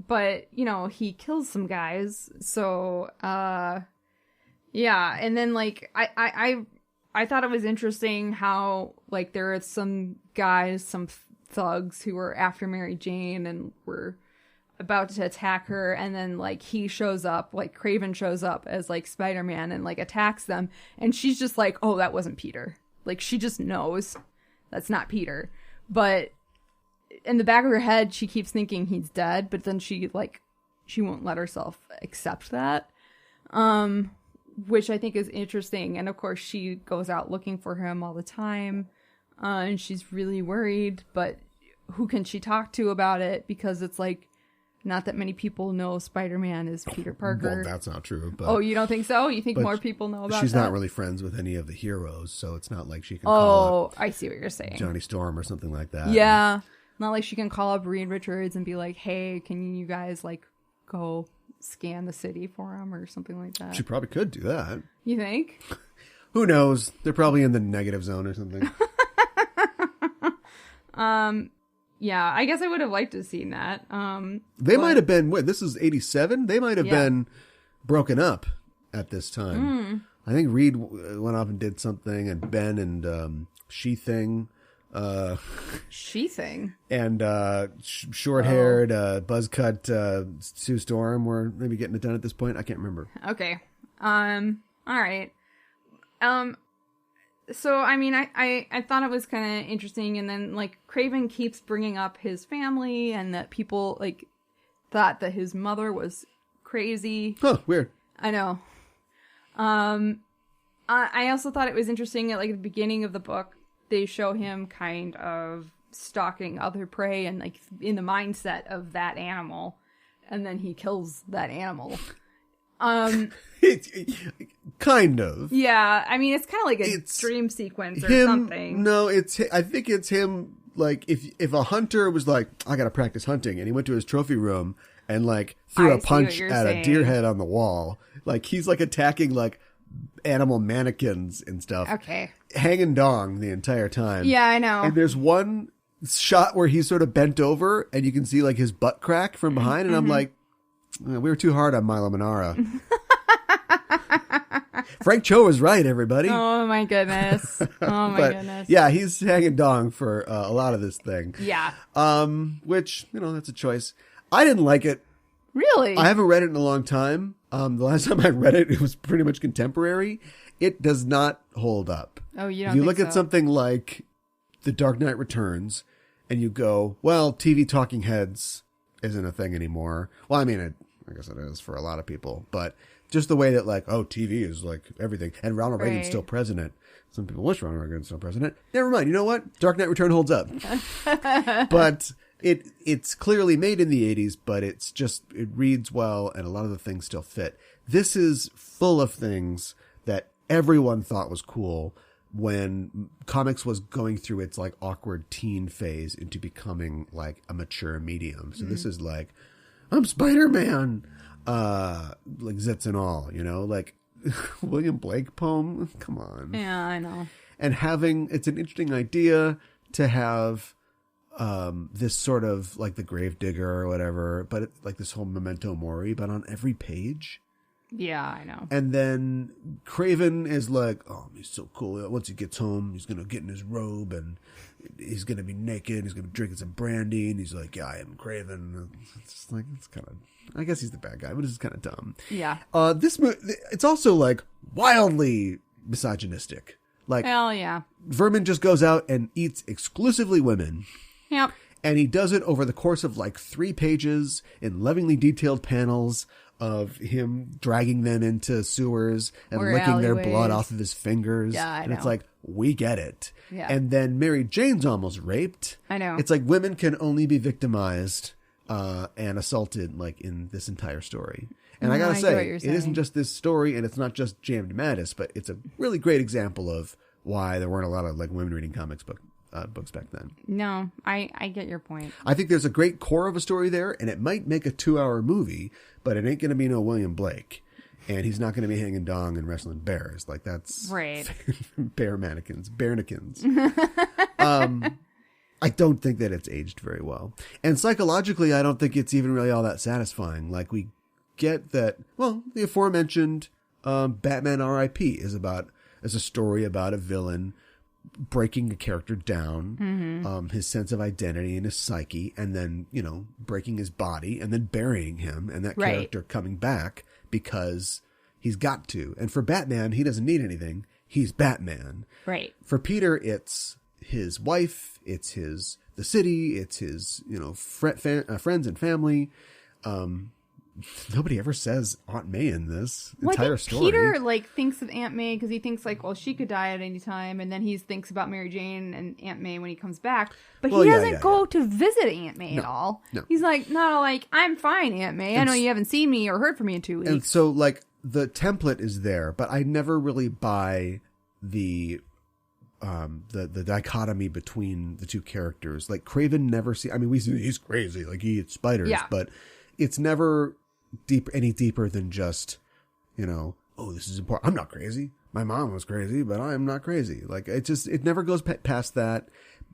But, you know, he kills some guys, so, yeah, and then, like, I thought it was interesting how, like, there are some guys, some thugs who were after Mary Jane and were about to attack her, and then, like, he shows up, like, Kraven shows up as, like, Spider-Man and, like, attacks them, and she's just like, oh, that wasn't Peter. Like, she just knows that's not Peter. But in the back of her head, she keeps thinking he's dead, but then she won't let herself accept that, which I think is interesting. And of course, she goes out looking for him all the time, and she's really worried, but who can she talk to about it? Because it's like, not that many people know Spider-Man is Peter Parker. Well, that's not true. But, oh, you don't think so? You think more people know about she's that? not really friends with any of the heroes, so it's not like she can call up I see what you're saying. Johnny Storm or something like that. Yeah. Not like she can call up Reed Richards and be like, hey, can you guys, like, go scan the city for him or something like that? She probably could do that. You think? Who knows? They're probably in the negative zone or something. Yeah, I guess I would have liked to have seen that. They might have been, this is 87? They might have been broken up at this time. I think Reed went off and did something, and Ben and She-Thing. She-Thing? And short-haired, buzz-cut Sue Storm were maybe getting it done at this point. I can't remember. Okay. All right. So, I mean, I thought it was kind of interesting, and then, like, Kraven keeps bringing up his family, and that people, like, thought that his mother was crazy. Huh, weird. I know. I also thought it was interesting at, like, the beginning of the book, they show him kind of stalking other prey and, like, in the mindset of that animal, and then he kills that animal. Kind of. Yeah, I mean, it's kind of like a dream sequence or something. No, I think it's him, like, if a hunter was like, I gotta practice hunting, and he went to his trophy room and, like, threw a punch at a deer head on the wall, like, he's, like, attacking, like, animal mannequins and stuff. Okay. Hanging dong the entire time. Yeah, I know. And there's one shot where he's sort of bent over, and you can see, like, his butt crack from behind, and I'm like, we were too hard on Milo Manara. Frank Cho was right, everybody. Oh my goodness. Oh my goodness. Yeah, he's hanging dong for a lot of this thing. Yeah. Which, that's a choice. I didn't like it. Really? I haven't read it in a long time. The last time I read it, it was pretty much contemporary. It does not hold up. Oh, you don't If you think look at something like The Dark Knight Returns, and you go, well, TV talking heads isn't a thing anymore. Well, I mean, I guess it is for a lot of people, but just the way that, like, TV is like everything, and Ronald Reagan's still president. Some people wish Ronald Reagan's still president. Never mind. You know what? Dark Knight Return holds up. But it's clearly made in the 80s, but it reads well, and a lot of the things still fit. This is full of things that everyone thought was cool when comics was going through its, like, awkward teen phase into becoming, like, a mature medium. So this is like, I'm Spider-Man, like zits and all, like William Blake poem. Come on. Yeah, I know. And it's an interesting idea to have this sort of like the Gravedigger or whatever, but like this whole memento mori, but on every page. Yeah, I know. And then Kraven is like, oh, he's so cool. Once he gets home, he's going to get in his robe and he's going to be naked. He's going to be drinking some brandy. And he's like, yeah, I am Kraven. It's kind of, I guess he's the bad guy, but it's kind of dumb. Yeah. It's also like wildly misogynistic. Like, hell yeah. Vermin just goes out and eats exclusively women. Yep. And he does it over the course of like 3 pages in lovingly detailed panels of him dragging them into sewers and licking their blood off of his fingers. Yeah, I know. And it's like, we get it. Yeah. And then Mary Jane's almost raped. I know. It's like women can only be victimized and assaulted, like, in this entire story. And I gotta say, it isn't just this story, and it's not just Jammed Mattis, but it's a really great example of why there weren't a lot of, like, women reading books back then. No, I get your point. I think there's a great core of a story there, and it might make a 2-hour movie, but it ain't going to be no William Blake. And he's not going to be hanging dong and wrestling bears. Like, that's... Right. Bear mannequins. Bearnikins. I don't think that it's aged very well. And psychologically, I don't think it's even really all that satisfying. Like, we get that... Well, the aforementioned Batman R.I.P. is a story about a villain breaking a character down, his sense of identity and his psyche, and then, breaking his body and then burying him, and that character coming back because he's got to. And for Batman, he doesn't need anything. He's Batman. Right. For Peter, it's his wife, it's the city, it's his, friends and family. Nobody ever says Aunt May in this entire story. Peter thinks of Aunt May because he thinks well, she could die at any time, and then he thinks about Mary Jane and Aunt May when he comes back. But he doesn't go to visit Aunt May at all. No. He's I'm fine, Aunt May. I know you haven't seen me or heard from me in 2 weeks. And so the template is there, but I never really buy the dichotomy between the two characters. Like, Kraven never we see he's crazy, like he eats spiders, but it's never any deeper than just, oh, this is important. I'm not crazy. My mom was crazy, but I'm not crazy. Like, it never goes past that.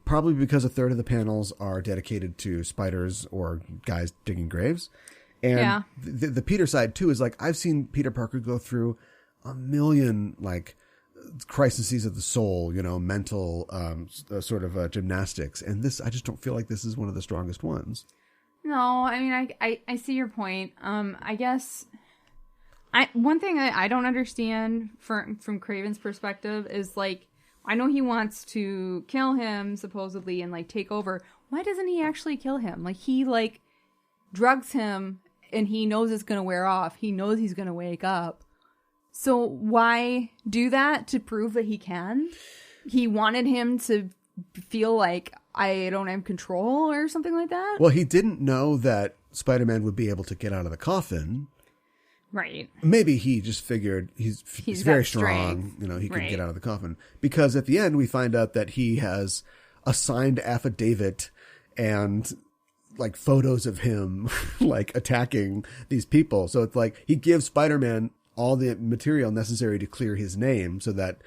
Probably because a third of the panels are dedicated to spiders or guys digging graves. And the Peter side too is like, I've seen Peter Parker go through a million, like, crises of the soul, mental, sort of gymnastics. And I just don't feel like this is one of the strongest ones. No, I mean, I see your point. I guess one thing I don't understand from Kraven's perspective is, like, I know he wants to kill him supposedly and like take over. Why doesn't he actually kill him? Like he like drugs him and he knows it's going to wear off. He knows he's going to wake up. So why do that to prove that he can? He wanted him to feel like I don't have control or something like that? Well, he didn't know that Spider-Man would be able to get out of the coffin. Right. Maybe he just figured he's very strong. Strength. You know, he could Right. get out of the coffin. Because at the end, we find out that he has a signed affidavit and like photos of him like attacking these people. So it's like he gives Spider-Man all the material necessary to clear his name so that,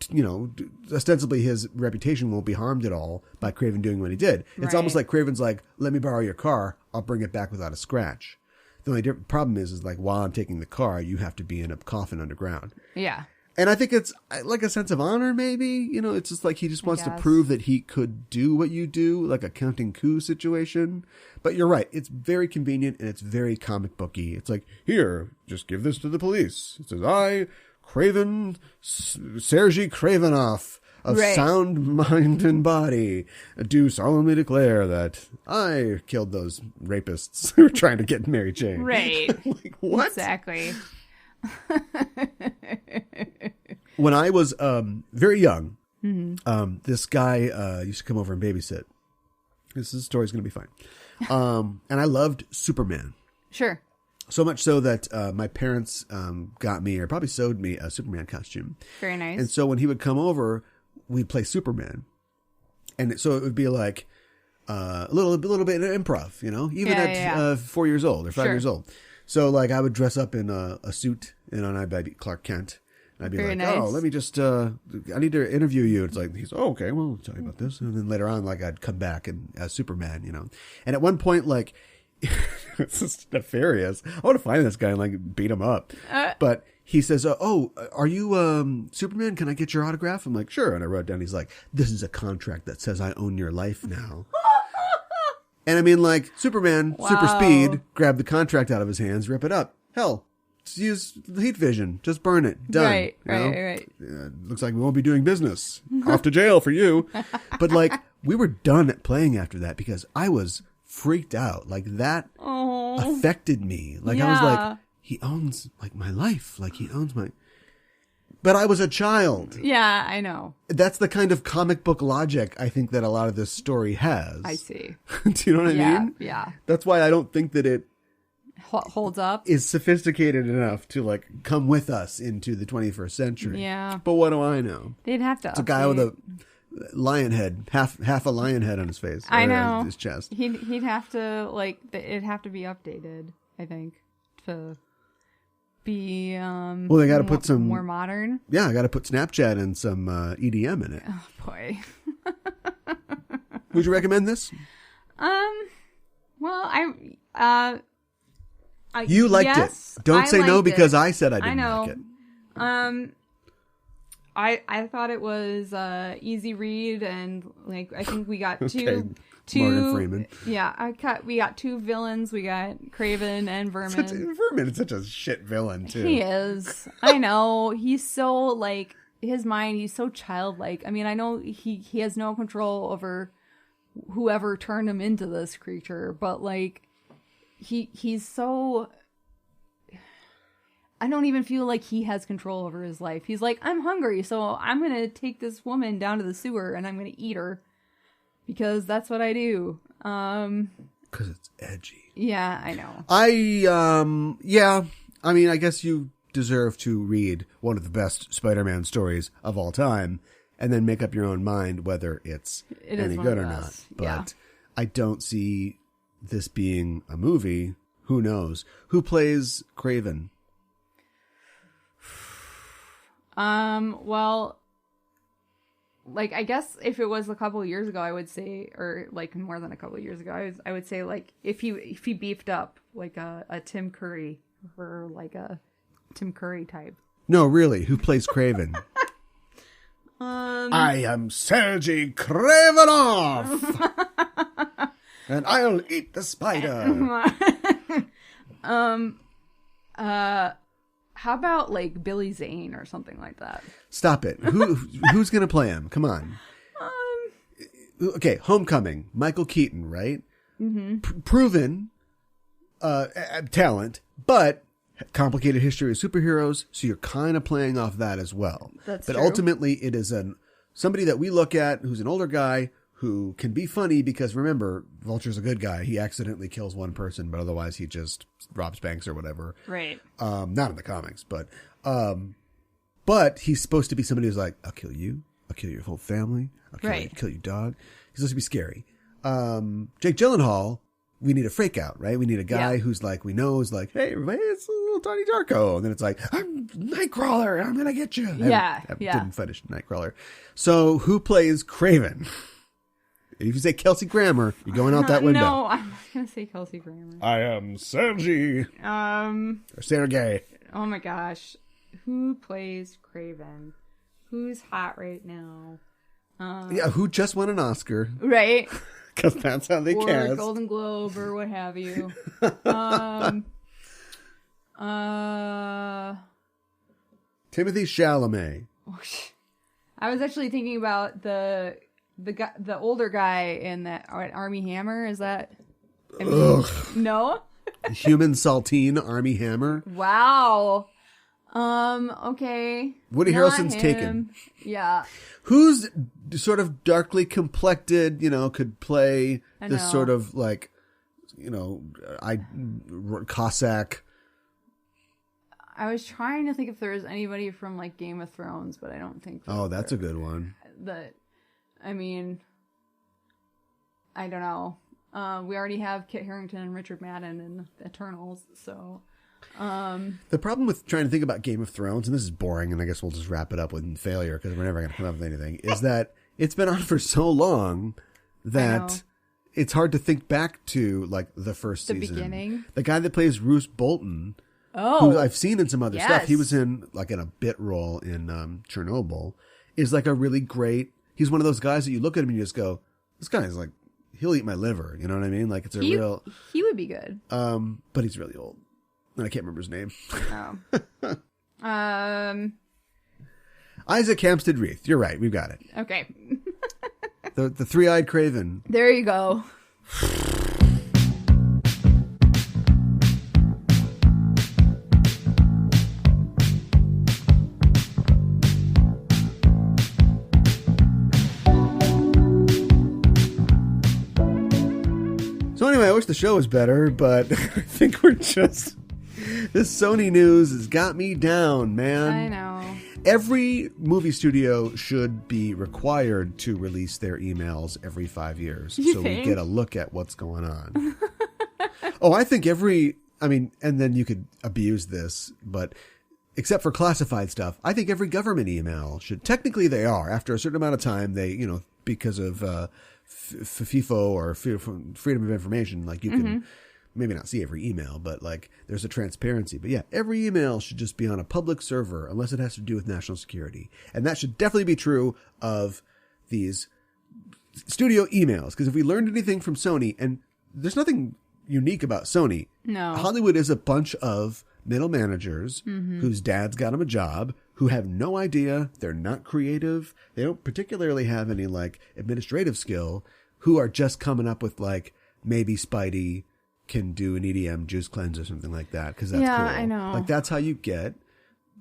you know, ostensibly his reputation won't be harmed at all by Kraven doing what he did. It's almost like Kraven's like, let me borrow your car. I'll bring it back without a scratch. The only problem is like, while I'm taking the car, you have to be in a coffin underground. Yeah. And I think it's like a sense of honor, maybe. You know, it's just like he just wants to guess. prove that he could do what you do, like a counting coup situation. But you're right. It's very convenient and it's very comic booky. It's like, here, just give this to the police. It says, I, Kraven, Sergei Kravinoff, of sound mind and body, do solemnly declare that I killed those rapists who were trying to get Mary Jane. Right. Like, what? Exactly. When I was very young, this guy used to come over and babysit. This story's going to be fine. And I loved Superman. Sure. So much so that my parents got me, or probably sewed me, a Superman costume. Very nice. And so when he would come over, we'd play Superman. And so it would be like a little bit of improv, you know, even at 4 years old or 5 years old. So like I would dress up in a suit and I'd be Clark Kent. And I'd be Very like, nice. oh, let me just, I need to interview you. It's like, he's, oh, okay, well, I'll tell you about this. And then later on, like I'd come back and as Superman, you know. And at one point, like, it's just nefarious. I want to find this guy and like beat him up. But he says, oh, are you Superman? Can I get your autograph? I'm like, sure. And I wrote down, he's like, this is a contract that says I own your life now. And I mean, like, Superman, super speed, grab the contract out of his hands, rip it up. Hell, just use heat vision. Just burn it. Done. Right, you know? right. Looks like we won't be doing business. Off to jail for you. But like, we were done at playing after that because I was freaked out. Like that affected me. Like I was like, he owns like my life. Like he owns my... But I was a child. Yeah, I know. That's the kind of comic book logic I think that a lot of this story has. I see. Do you know what I mean? Yeah. That's why I don't think that it Holds up. is sophisticated enough to like come with us into the 21st century. Yeah. But what do I know? They'd have to. It's a guy with a lion head, half a lion head on his face. I or know. his chest. He'd have to like it'd have to be updated. I think to be Well, they got to put some more modern. Yeah, I got to put Snapchat and some EDM in it. Oh boy. Would you recommend this? Well, You liked yes, it. Don't say no liked because it. I said I I didn't know. like it. I thought it was easy read, and like I think we got Okay, two Morgan Freeman. Yeah, we got two villains. We got Craven and Vermin. Vermin is such a shit villain too. He is. I know. He's so like his mind. He's so childlike. I mean, I know he has no control over whoever turned him into this creature, but like he's so. I don't even feel like he has control over his life. He's like, I'm hungry, so I'm going to take this woman down to the sewer and I'm going to eat her because that's what I do. Because it's edgy. Yeah, I know. I mean, I guess you deserve to read one of the best Spider-Man stories of all time and then make up your own mind whether it's any good or not. But I don't see this being a movie. Who knows? Who plays Kraven? Well, like, I guess if it was a couple of years ago, I would say, or like more than a couple of years ago, I would say like if he beefed up like a Tim Curry or like a Tim Curry type. No, really. Who plays Kraven? I am Sergei Kravinoff, and I'll eat the spider. How about like Billy Zane or something like that? Stop it. Who's going to play him? Come on. Okay, Homecoming. Michael Keaton, right? Mm-hmm. Proven talent, but complicated history of superheroes, so you're kind of playing off that as well. That's but true. Ultimately, it is somebody that we look at who's an older guy who can be funny because, remember, Vulture's a good guy. He accidentally kills one person, but otherwise he just robs banks or whatever. Right. Not in the comics, but he's supposed to be somebody who's like, I'll kill you. I'll kill your whole family. I'll kill your dog. He's supposed to be scary. Jake Gyllenhaal, we need a fake out, right? We need a guy who's like, we know is like, hey, everybody, it's a little Donnie Darko. And then it's like, I'm Nightcrawler. I'm going to get you. I didn't finish Nightcrawler. So who plays Kraven? If you say Kelsey Grammer, you're going out that window. No, I'm not going to say Kelsey Grammer. I am Sanji. Or Sergey. Oh my gosh. Who plays Kraven? Who's hot right now? Who just won an Oscar. Right. Because that's how they or cast. Or Golden Globe or what have you. Timothy Chalamet. I was actually thinking about the older guy in that Army Hammer. Is that? No. Human Saltine Army Hammer. Wow. Okay. Woody Harrelson's Taken. Yeah. Who's sort of darkly complected, could play this sort of like, Cossack. I was trying to think if there was anybody from like Game of Thrones, but I don't think. That's a good one. I don't know. We already have Kit Harington and Richard Madden in Eternals, so. The problem with trying to think about Game of Thrones, and this is boring, and I guess we'll just wrap it up with failure because we're never going to come up with anything, is that it's been on for so long that it's hard to think back to like the first season. The beginning. The guy that plays Roose Bolton, who I've seen in some other stuff, he was in a bit role in Chernobyl, is like a really great, he's one of those guys that you look at him and you just go, this guy is like, he'll eat my liver, you know what I mean? Like he would be good. But he's really old. I can't remember his name. Isaac Hampstead Wreath. You're right. We've got it. Okay. the three-eyed Kraven. There you go. So anyway, I wish the show was better, but I think we're just... This Sony news has got me down, man. I know. Every movie studio should be required to release their emails every 5 years. You so think? We get a look at what's going on. I think and then you could abuse this, but except for classified stuff, I think every government email should, technically they are, after a certain amount of time, they, because of FIFO or Freedom of Information, like you can maybe not see every email, but like there's a transparency. But yeah, every email should just be on a public server unless it has to do with national security. And that should definitely be true of these studio emails. Because if we learned anything from Sony, and there's nothing unique about Sony. No. Hollywood is a bunch of middle managers whose dads got them a job, who have no idea, they're not creative, they don't particularly have any like administrative skill, who are just coming up with like, maybe Spidey can do an EDM juice cleanse or something like that, because that's cool. I know. Like that's how you get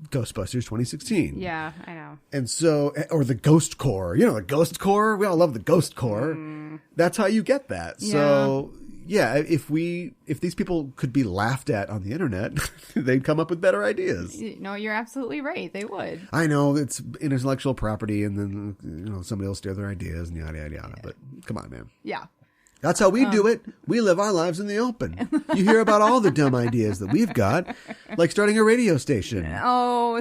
Ghostbusters 2016. Yeah, I know. And so, or the Ghost Corps, the Ghost Corps, we all love the Ghost Corps. That's how you get that. Yeah. So yeah, if these people could be laughed at on the internet, they'd come up with better ideas. No, you're absolutely right. They would. I know it's intellectual property, and then somebody will steal their ideas and yada yada yada. But come on, man. Yeah. That's how we do it. We live our lives in the open. You hear about all the dumb ideas that we've got, like starting a radio station.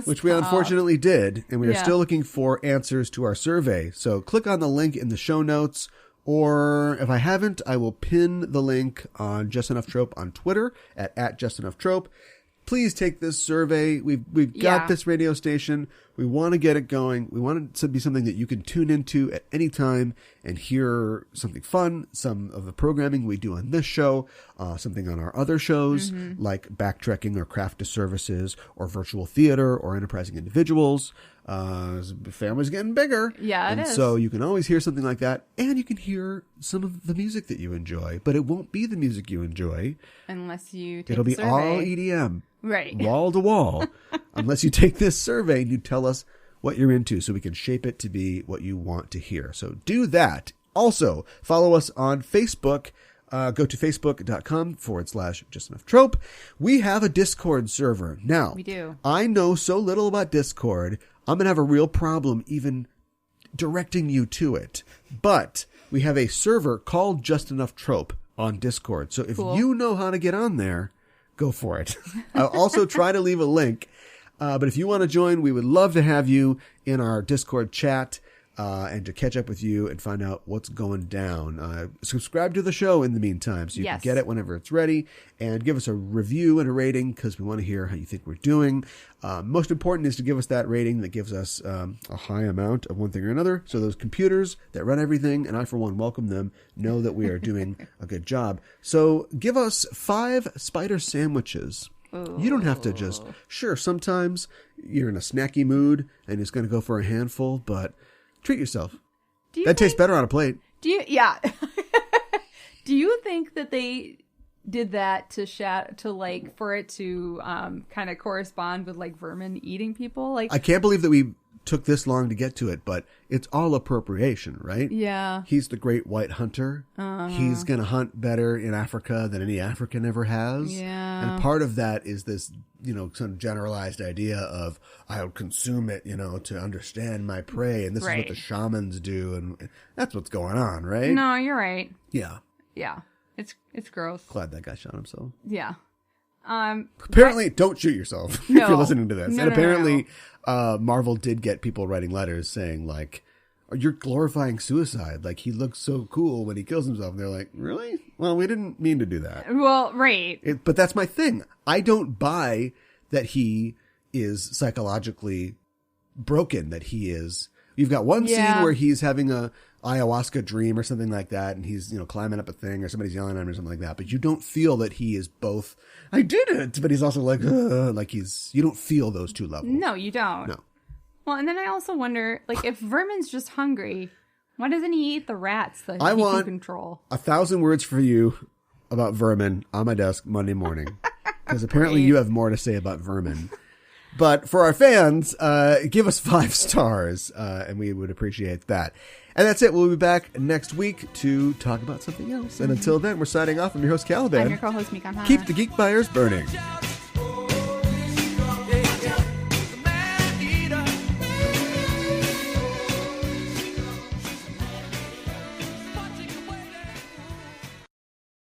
Which we unfortunately did, and we are still looking for answers to our survey. So click on the link in the show notes, or if I haven't, I will pin the link on Just Enough Trope on Twitter at Just Enough Trope. please take this survey. We've got this radio station. We want to get it going. We want it to be something that you can tune into at any time and hear something fun, some of the programming we do on this show, something on our other shows, like Backtracking or Craft Disservices or Virtual Theater or Enterprising Individuals. Family's getting bigger. Yeah, it is. So you can always hear something like that, and you can hear some of the music that you enjoy, but it won't be the music you enjoy. Unless you take It'll be survey. all EDM. Right. Wall to wall. Unless you take this survey and you tell us what you're into so we can shape it to be what you want to hear. So do that. Also, follow us on Facebook. Go to facebook.com/JustEnoughTrope. We have a Discord server. Now, we do. I know so little about Discord, I'm going to have a real problem even directing you to it. But we have a server called Just Enough Trope on Discord. So if you know how to get on there, go for it. I'll also try to leave a link. But if you want to join, we would love to have you in our Discord chat and to catch up with you and find out what's going down. Subscribe to the show in the meantime so you can get it whenever it's ready, and give us a review and a rating because we want to hear how you think we're doing. Most important is to give us that rating that gives us a high amount of one thing or another. So those computers that run everything, and I for one welcome them, know that we are doing a good job. So give us 5 spider sandwiches. You don't have to just, sure, sometimes you're in a snacky mood and it's going to go for a handful, but treat yourself. That tastes better on a plate. Do you think that they did that to for it to kind of correspond with like vermin eating people? Like, I can't believe that we took this long to get to it, but it's all appropriation, right? Yeah. He's the great white hunter. He's going to hunt better in Africa than any African ever has. Yeah. And part of that is this, some generalized idea of I'll consume it, to understand my prey. And this is what the shamans do. And that's what's going on, right? No, you're right. Yeah. Yeah. It's gross. Glad that guy shot himself. Yeah. Apparently, don't shoot yourself if you're listening to this. No, and apparently, Marvel did get people writing letters saying, like, you're glorifying suicide. Like, he looks so cool when he kills himself. And they're like, really? Well, we didn't mean to do that. Well, right. But that's my thing. I don't buy that he is psychologically broken, that he is. You've got one scene where he's having a ayahuasca dream or something like that, and he's, climbing up a thing or somebody's yelling at him or something like that. But you don't feel that he is both, I did it, but he's also like you don't feel those two levels. No, you don't. No. Well, and then I also wonder, like, if Vermin's just hungry, why doesn't he eat the rats that he can control? 1,000 words for you about Vermin on my desk Monday morning. Because apparently you have more to say about Vermin. But for our fans, give us 5 stars, and we would appreciate that. And that's it. We'll be back next week to talk about something else. And until then, we're signing off. I'm your host, Caliban. I'm your co-host, Mikan. Keep the geek fires burning.